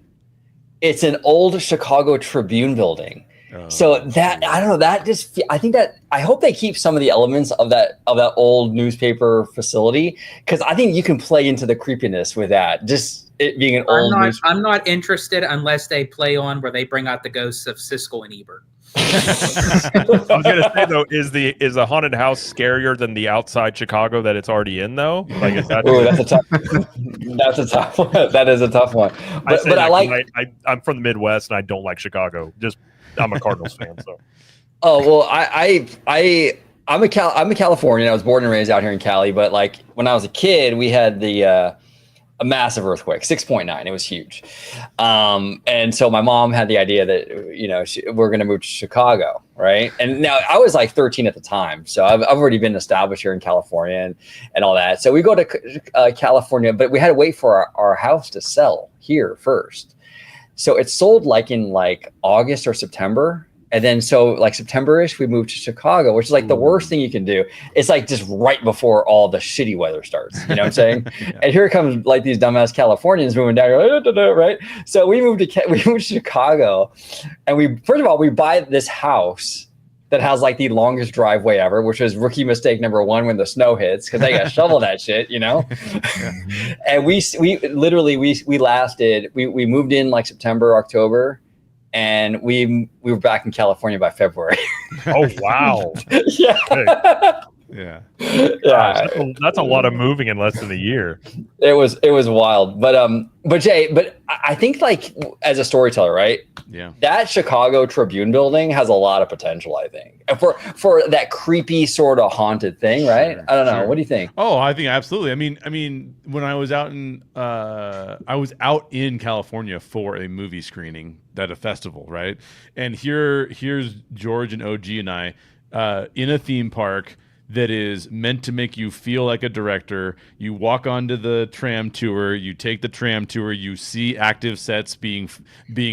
it's an old Chicago Tribune building. So that, I don't know, that just, I think that, I hope they keep some of the elements of that old newspaper facility, because I think you can play into the creepiness with that. Just it being an old newspaper. I'm not interested unless they play on where they bring out the ghosts of Siskel and Ebert. I was gonna say though, is the haunted house scarier than the outside Chicago that it's already in though? Like, is that? Ooh, that's a tough one. That is a tough one. But I like. I'm from the Midwest and I don't like Chicago. Just I'm a Cardinals fan, so. Oh well, I'm a Californian. I was born and raised out here in Cali, but like when I was a kid, we had a massive earthquake, 6.9. It was huge. And so my mom had the idea that, we're going to move to Chicago. Right. And now I was like 13 at the time. So I've already been established here in California and all that. So we go to California, but we had to wait for our house to sell here first. So it sold like in like August or September. And then so like September-ish, we moved to Chicago, which is like the worst thing you can do. It's like just right before all the shitty weather starts. You know what I'm saying? And here comes like these dumbass Californians moving down, right? So we moved to Chicago, and we buy this house that has like the longest driveway ever, which was rookie mistake number one when the snow hits, because they got to shovel that shit, And we lasted. We moved in like September, October. And we were back in California by February. Oh wow! Yeah, yeah, yeah. That's a lot of moving in less than a year. It was wild, but Jay, I think like as a storyteller, right? Yeah, that Chicago Tribune building has a lot of potential. I think for that creepy sort of haunted thing, right? I don't know. Sure. What do you think? Oh, I think absolutely. I mean, when I was out in California for a movie screening at a festival, right? And here's George and OG and I in a theme park that is meant to make you feel like a director. You walk onto the tram tour, you take the tram tour, you see active sets being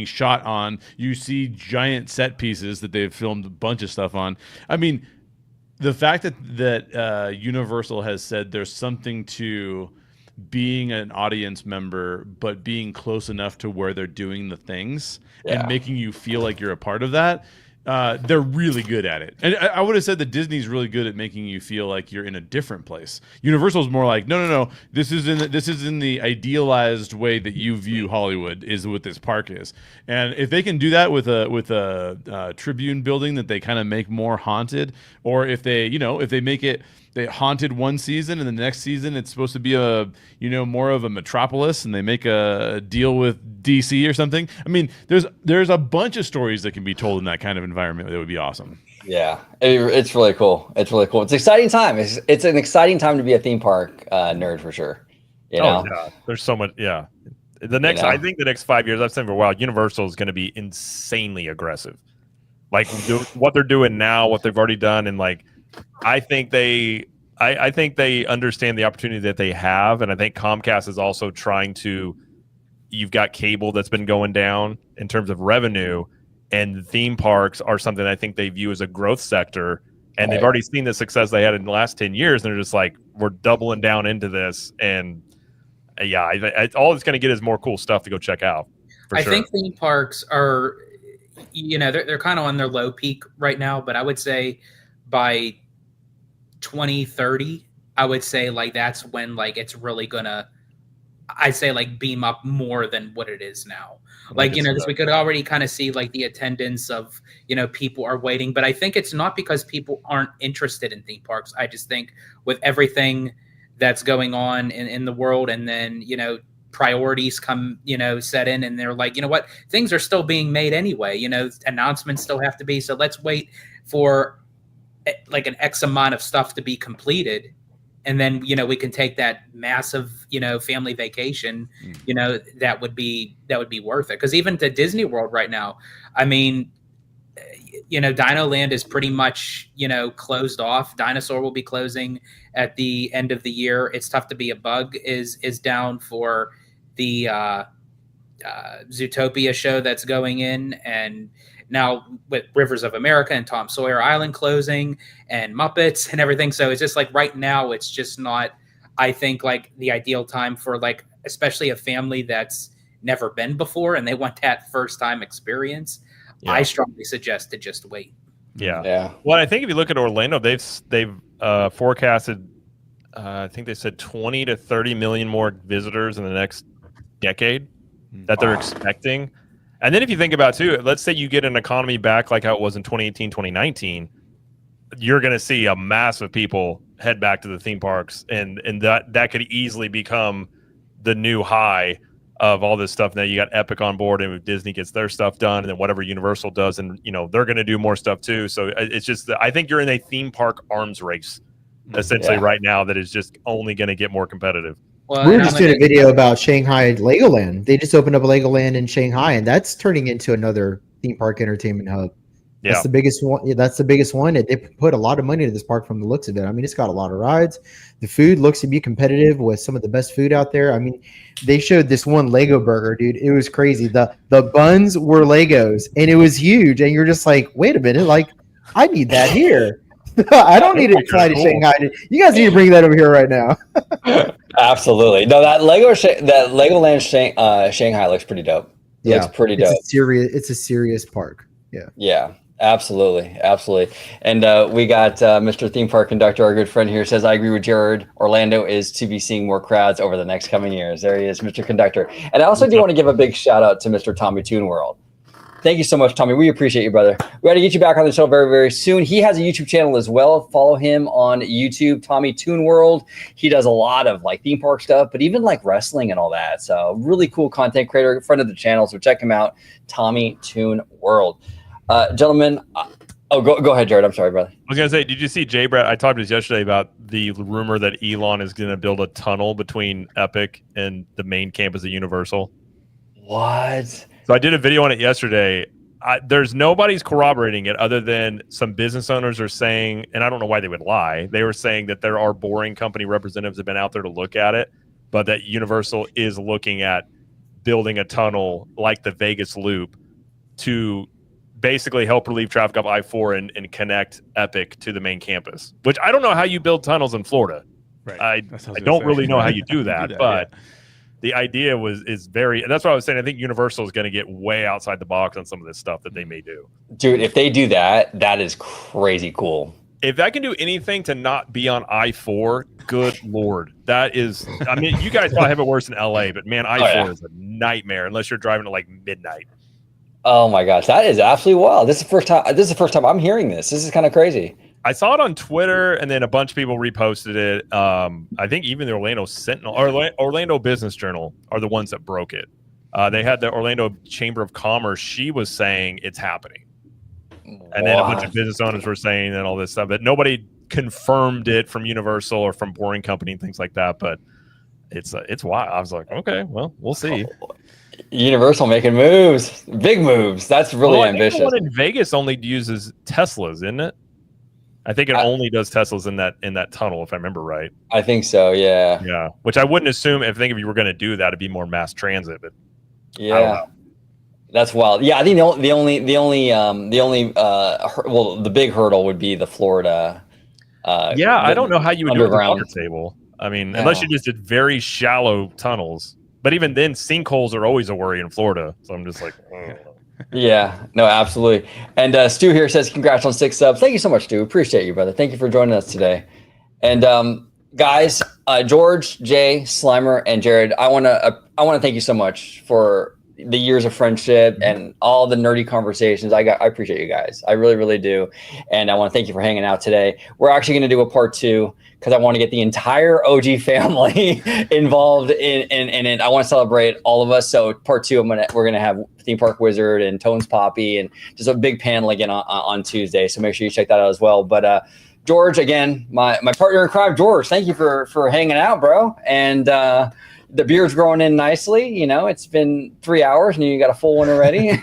shot on, you see giant set pieces that they've filmed a bunch of stuff on. I mean, the fact that Universal has said there's something to being an audience member, but being close enough to where they're doing the things Yeah. and making you feel like you're a part of that. They're really good at it. And I would have said that Disney's really good at making you feel like you're in a different place. Universal's more like, no. This is in the idealized way that you view Hollywood is what this park is. And if they can do that with a Tribune building that they kind of make more haunted, or if they make it they haunted one season and the next season it's supposed to be more of a metropolis, and they make a deal with DC or something. I mean, there's a bunch of stories that can be told in that kind of environment that would be awesome. Yeah, it's really cool. It's really cool. It's an exciting time. It's an exciting time to be a theme park nerd for sure. You know? Yeah, there's so much. Yeah, I think the next 5 years, I've said for a while, Universal is going to be insanely aggressive. Like what they're doing now, what they've already done, and like. I think they understand the opportunity that they have, and I think Comcast is also trying to. You've got cable that's been going down in terms of revenue, and theme parks are something I think they view as a growth sector, and they've already seen the success they had in the last 10 years, and they're just like, we're doubling down into this, and all it's going to get is more cool stuff to go check out. I think theme parks are, they're kind of on their low peak right now, but I would say by 2030, I would say like that's when like it's really gonna, I'd say like beam up more than what it is now. Like, because we could already kind of see like the attendance of, people are waiting, but I think it's not because people aren't interested in theme parks. I just think with everything that's going on in the world, and then, priorities come, set in, and they're like, you know what, things are still being made anyway, announcements still have to be, so let's wait for like an X amount of stuff to be completed, and then we can take that massive family vacation. That would be worth it, because even to Disney World right now, I mean, Dino Land is pretty much closed off. Dinosaur will be closing at the end of the year. It's Tough to Be a Bug is down for the Zootopia show that's going in, and now with Rivers of America and Tom Sawyer Island closing and Muppets and everything. So it's just like right now, it's just not, I think, like the ideal time for like, especially a family that's never been before and they want that first time experience. Yeah. I strongly suggest to just wait. Yeah. Well, I think if you look at Orlando, they've forecasted, I think they said 20 to 30 million more visitors in the next decade that they're expecting. And then if you think about too, let's say you get an economy back like how it was in 2018, 2019, you're going to see a mass of people head back to the theme parks, and that could easily become the new high of all this stuff. Now you got Epic on board, and if Disney gets their stuff done, and then whatever Universal does, and they're going to do more stuff too. So it's just, I think you're in a theme park arms race essentially right now that is just only going to get more competitive. Well, we were just doing a video about Shanghai Legoland. They just opened up a Legoland in Shanghai, and that's turning into another theme park entertainment hub. That's the biggest one. Yeah, that's the biggest one. They put a lot of money into this park from the looks of it. I mean, it's got a lot of rides. The food looks to be competitive with some of the best food out there. I mean, they showed this one Lego burger, dude. It was crazy. The buns were Legos, and it was huge. And you're just like, wait a minute, like I need that here. I don't need to fly to Shanghai. You guys need to bring that over here right now. Absolutely. No, that Legoland Shanghai looks pretty dope. Yeah, it's pretty dope. It's a serious park. Yeah. Yeah. Absolutely. And we got Mr. Theme Park Conductor, our good friend here, says, I agree with Jared. Orlando is to be seeing more crowds over the next coming years. There he is, Mr. Conductor. And I also do want to give a big shout out to Mr. Tommy Toon World. Thank you so much, Tommy. We appreciate you, brother. We got to get you back on the show very, very soon. He has a YouTube channel as well. Follow him on YouTube, Tommy Toon World. He does a lot of like theme park stuff, but even like wrestling and all that. So really cool content creator, friend of the channel. So check him out, Tommy Toon World. Gentlemen, go ahead, Jared. I'm sorry, brother. I was going to say, did you see Jay Brett? I talked to us yesterday about the rumor that Elon is going to build a tunnel between Epic and the main campus of Universal. What? So I did a video on it yesterday. There's nobody's corroborating it other than some business owners are saying, and I don't know why they would lie. They were saying that there are Boring Company representatives have been out there to look at it, but that Universal is looking at building a tunnel like the Vegas Loop to basically help relieve traffic off I-4 and connect Epic to the main campus, which I don't know how you build tunnels in Florida. Right. I That's what I was don't gonna really say. know how you do You that, but the idea is very. That's what I was saying. I think Universal is going to get way outside the box on some of this stuff that they may do. Dude, if they do that, that is crazy cool. If I can do anything to not be on I-4, good Lord. That is, I mean, you guys probably have it worse in LA, but man, I-4 is a nightmare unless you're driving at like midnight. Oh my gosh, that is absolutely wild. This is the first time I'm hearing this. This is kind of crazy. I saw it on Twitter, and then a bunch of people reposted it. I think even the Orlando Sentinel or Orlando Business Journal are the ones that broke it. They had the Orlando Chamber of Commerce. She was saying it's happening. And then a bunch of business owners were saying and all this stuff, but nobody confirmed it from Universal or from Boring Company and things like that. But it's wild. I was like, okay, well, we'll see. Universal making moves, big moves. That's really ambitious. The one in Vegas only uses Teslas, isn't it? I think it only does Teslas in that tunnel, if I remember right. I think so. Yeah. Yeah. Which I wouldn't assume. If you were going to do that, it'd be more mass transit. But yeah. I don't know. That's wild. Yeah, I think the big hurdle would be the Florida. I don't know how you would do it with a underground water table. I mean, unless you just did very shallow tunnels. But even then, sinkholes are always a worry in Florida. So I'm just like, yeah, no, absolutely. And Stu here says, "Congrats on 6 subs." Thank you so much, Stu. Appreciate you, brother. Thank you for joining us today. And guys, George, Jay, Slimer, and Jared, I want to thank you so much for the years of friendship and all the nerdy conversations. I appreciate you guys. I really, really do. And I want to thank you for hanging out today. We're actually going to do a part 2 because I want to get the entire OG family involved in it. I want to celebrate all of us. So part 2, we're going to have Theme Park Wizard and Tones Poppy and just a big panel again on Tuesday. So make sure you check that out as well. But George, again, my partner in crime, George, thank you for hanging out, bro. And the beard's growing in nicely. You know, it's been 3 hours and you got a full one already.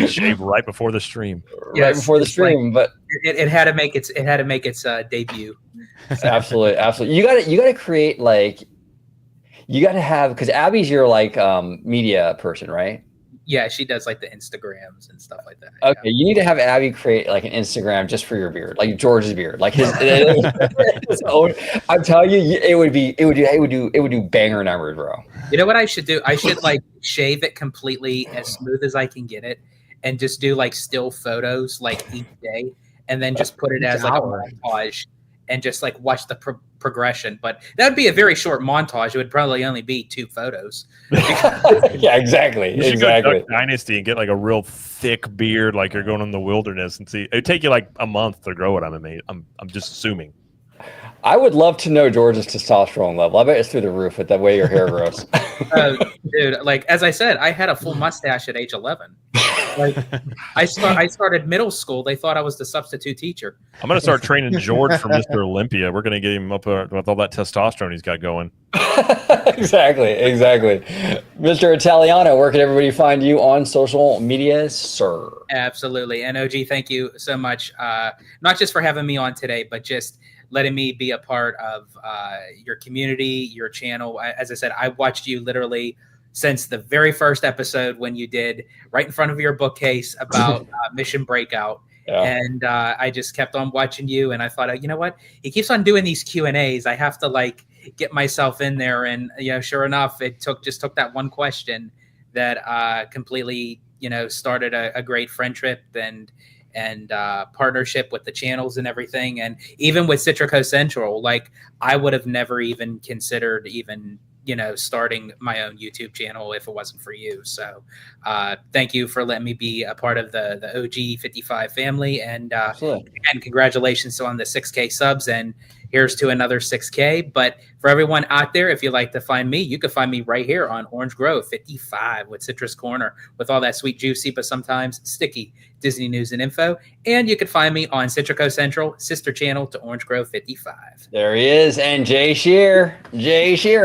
shave right before the stream. Right before the stream, but it had to make its debut. Absolutely. You got to create you got to have, because Abby's your media person, right? Yeah, she does like the Instagrams and stuff like that. Okay, you need to have Abby create like an Instagram just for your beard, like George's beard, like his own. I'm telling you, it would do banger numbers, bro. You know what I should do? I should shave it completely as smooth as I can get it, and just do still photos each day, and then just put it as a montage, and just watch the progression. But that'd be a very short montage. It would probably only be 2 photos. Yeah, exactly. You should go Duck Dynasty and get a real thick beard, like you're going in the wilderness, and see. It'd take you a month to grow it. I'm just assuming. I would love to know George's testosterone level. I bet it's through the roof with the way your hair grows. Dude, as I said, I had a full mustache at age 11. I started middle school. They thought I was the substitute teacher. I'm going to start training George for Mr. Olympia. We're going to get him up with all that testosterone he's got going. Exactly. Mr. Italiano, where can everybody find you on social media, sir? Absolutely. And OG, thank you so much. Not just for having me on today, but just letting me be a part of your community, your channel. As I said, I watched you literally since the very first episode when you did right in front of your bookcase about Mission Breakout. Yeah. And I just kept on watching you, and I thought, you know what? He keeps on doing these Q&As. I have to get myself in there. And sure enough, it took that one question that completely started a great friendship and partnership with the channels and everything. And even with Citrico Central, I would have never even considered starting my own YouTube channel if it wasn't for you. So thank you for letting me be a part of the OG55 family. And again, congratulations on the 6K subs, and here's to another 6K. But for everyone out there, if you'd like to find me, you can find me right here on Orange Grove 55 with Citrus Corner, with all that sweet, juicy, but sometimes sticky Disney news and info. And you can find me on Citrico Central, sister channel to Orange Grove 55. There he is. And Jay Shear,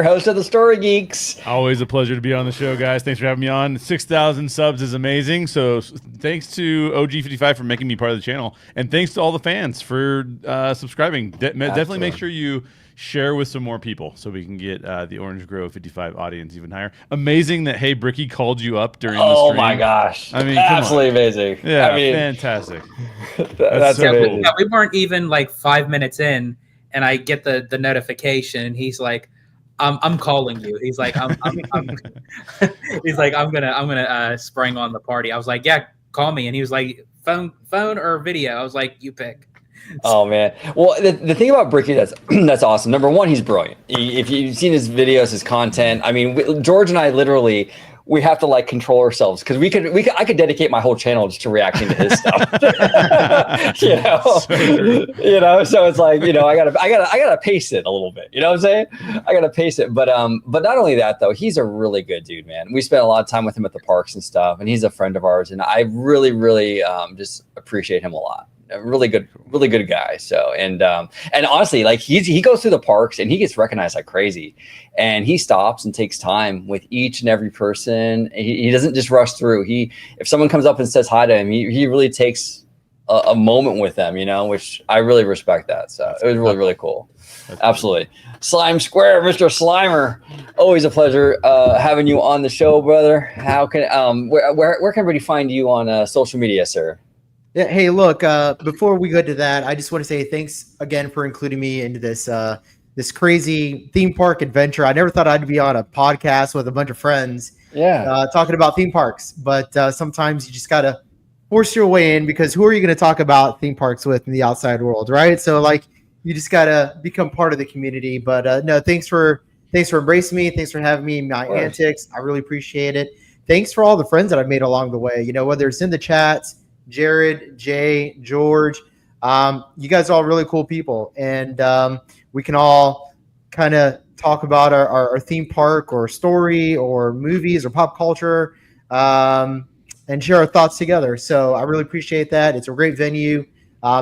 host of the Story Geeks. Always a pleasure to be on the show, guys. Thanks for having me on. 6,000 subs is amazing. So thanks to OG55 for making me part of the channel. And thanks to all the fans for subscribing. Definitely make sure you share with some more people so we can get the Orange Grove 55 audience even higher. Amazing that Hey Bricky called you up during the stream. Oh my gosh. I mean, absolutely amazing. Yeah, fantastic. That's amazing. We weren't even 5 minutes in, and I get the notification. He's like, I'm calling you. He's like, he's like, I'm gonna spring on the party. I was like, yeah, call me. And he was like, phone or video. I was like, you pick. Oh man! Well, the thing about Bricky that's awesome. Number one, he's brilliant. If you've seen his videos, his content, I mean, George and I literally we have to like control ourselves because I could dedicate my whole channel just to reacting to his stuff. So it's like I gotta pace it a little bit. You know what I'm saying? I gotta pace it. But not only that though, he's a really good dude, man. We spent a lot of time with him at the parks and stuff, and he's a friend of ours, and I really just appreciate him a lot. A really good guy. So and honestly, like he goes through the parks and he gets recognized like crazy, and he stops and takes time with each and every person. He doesn't just rush through. If someone comes up and says hi to him, he really takes a moment with them, which I really respect that. So it was really cool. Absolutely. Slime Square, Mr. Slimer, always a pleasure having you on the show, brother. How can where can everybody find you on social media, sir? Yeah. Hey, look. Before we go to that, I just want to say thanks again for including me into this this crazy theme park adventure. I never thought I'd be on a podcast with a bunch of friends, talking about theme parks. But sometimes you just gotta force your way in, because who are you going to talk about theme parks with in the outside world, right? So like, you just gotta become part of the community. But no, thanks for embracing me. Thanks for having me in my antics. I really appreciate it. Thanks for all the friends that I've made along the way. Whether it's in the chats. Jared, Jay, George, you guys are all really cool people, and we can all kind of talk about our theme park or story or movies or pop culture, and share our thoughts together. So I really appreciate that. It's a great venue.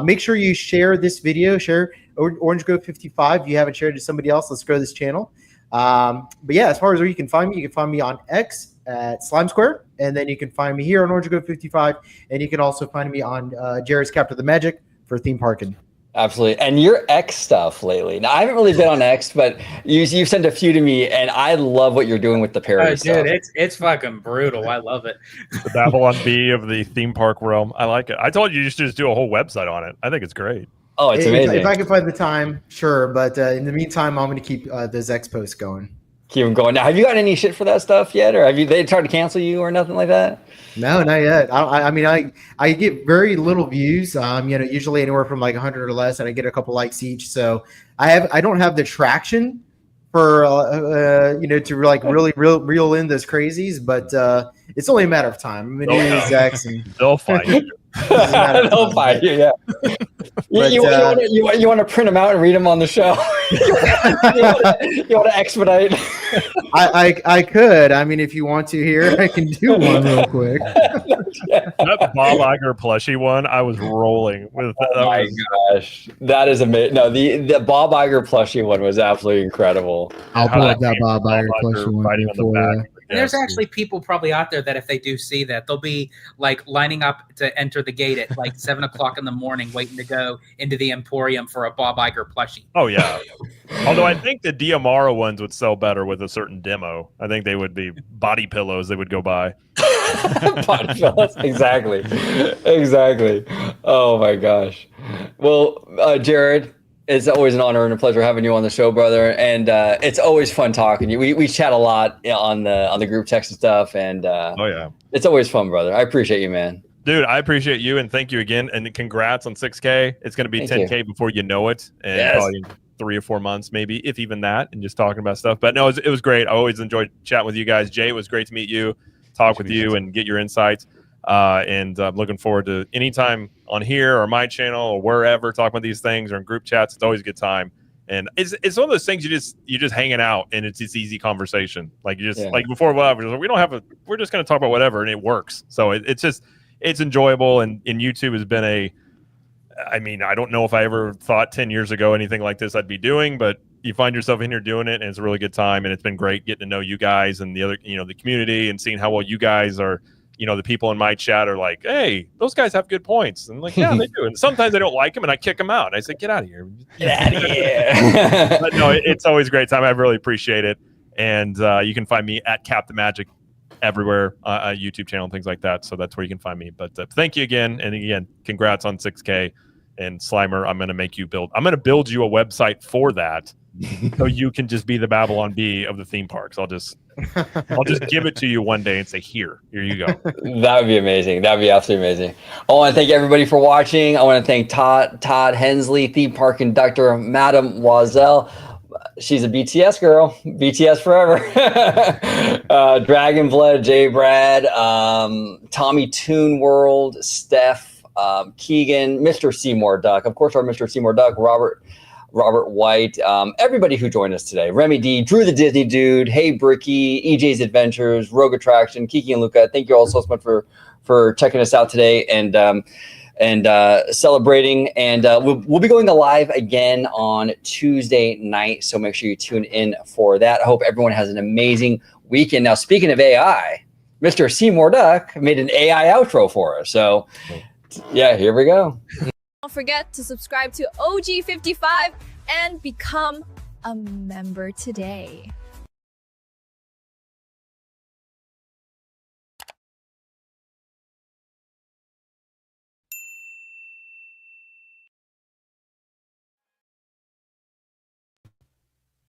Make sure you share this video, share Orange Grove 55. If you haven't shared it to somebody else, let's grow this channel. But yeah, as far as where you can find me on X at Slime Square, and then you can find me here on Orange Grove 55, and you can also find me on Jared's Capture the Magic for theme parking. Absolutely. And your X stuff lately. Now, I haven't really been on X, but you sent a few to me, and I love what you're doing with the parody stuff. Dude, it's fucking brutal. I love it. The Babylon Bee of the theme park realm. I like it. I told you just do a whole website on it. I think it's great. Oh, it's amazing. If I can find the time, sure. But in the meantime, I'm going to keep those X posts going. Keep them going. Now, have you gotten any shit for that stuff yet, or they tried to cancel you or nothing like that? No, not yet. I mean, I get very little views. Usually anywhere from like 100 or less, and I get a couple likes each. So I don't have the traction for to like really reel in those crazies, but it's only a matter of time. I'm gonna use X, and they'll find you. They'll find you. Yeah. You want to print them out and read them on the show? you want to expedite? I could. I mean, if you want to here, I can do one real quick. That Bob Iger plushie one, I was rolling with. Oh my gosh, that is amazing. No, the Bob Iger plushie one was absolutely incredible. I'll pull up that Bob Iger plushie one for you. And there's actually people probably out there that if they do see that, they'll be like lining up to enter the gate at like 7 o'clock in the morning, waiting to go into the Emporium for a Bob Iger plushie. Oh yeah. Although I think the Diamara ones would sell better with a certain demo. I think they would be body pillows they would go buy. Body pillows, exactly. Oh my gosh. Well, Jared, it's always an honor and a pleasure having you on the show, brother. And it's always fun talking to you. We chat a lot on the group text and stuff. And it's always fun, brother. I appreciate you, man. Dude, I appreciate you, and thank you again. And congrats on 6K. It's going to be 10K before you know it, and probably 3 or 4 months, maybe, if even that. And just talking about stuff. But no, it was great. I always enjoyed chatting with you guys. Jay, it was great to meet you, talk with you, and get your insights. And I'm looking forward to anytime on here or my channel or wherever talking about these things or in group chats. It's always a good time, and it's one of those things you're just hanging out and it's this easy conversation. Like you just like before, whatever. We're just going to talk about whatever, and it works. So it's enjoyable, and YouTube has been I mean, I don't know if I ever thought 10 years ago anything like this I'd be doing, but you find yourself in here doing it, and it's a really good time, and it's been great getting to know you guys and the other, the community, and seeing how well you guys are. The people in my chat are like, hey, those guys have good points. And I'm like, yeah, they do. And sometimes I don't like them and I kick them out. And I say, get out of here. Get out of here. But no, it's always a great time. I really appreciate it. And you can find me at Cap the Magic everywhere, YouTube channel and things like that. So that's where you can find me. But thank you again. And again, congrats on 6K. And Slimer, I'm going to build you a website for that, so you can just be the Babylon Bee of the theme parks. I'll just give it to you one day and say, here you go. That would be amazing. That would be absolutely amazing. I want to thank everybody for watching. I want to thank Todd Hensley, theme park conductor, Madam Wazelle. She's a BTS girl. BTS forever. Dragon Blood, J. Brad, Tommy Toon World, Steph, Keegan, Mr. Seymour Duck. Of course, our Mr. Seymour Duck, Robert White, everybody who joined us today. Remy D, Drew the Disney Dude, Hey Bricky, EJ's Adventures, Rogue Attraction, Kiki and Luca. Thank you all so much for checking us out today and celebrating. And we'll be going live again on Tuesday night, so make sure you tune in for that. I hope everyone has an amazing weekend. Now, speaking of AI, Mr. Seymour Duck made an AI outro for us. So, yeah, here we go. Don't forget to subscribe to OG55 and become a member today.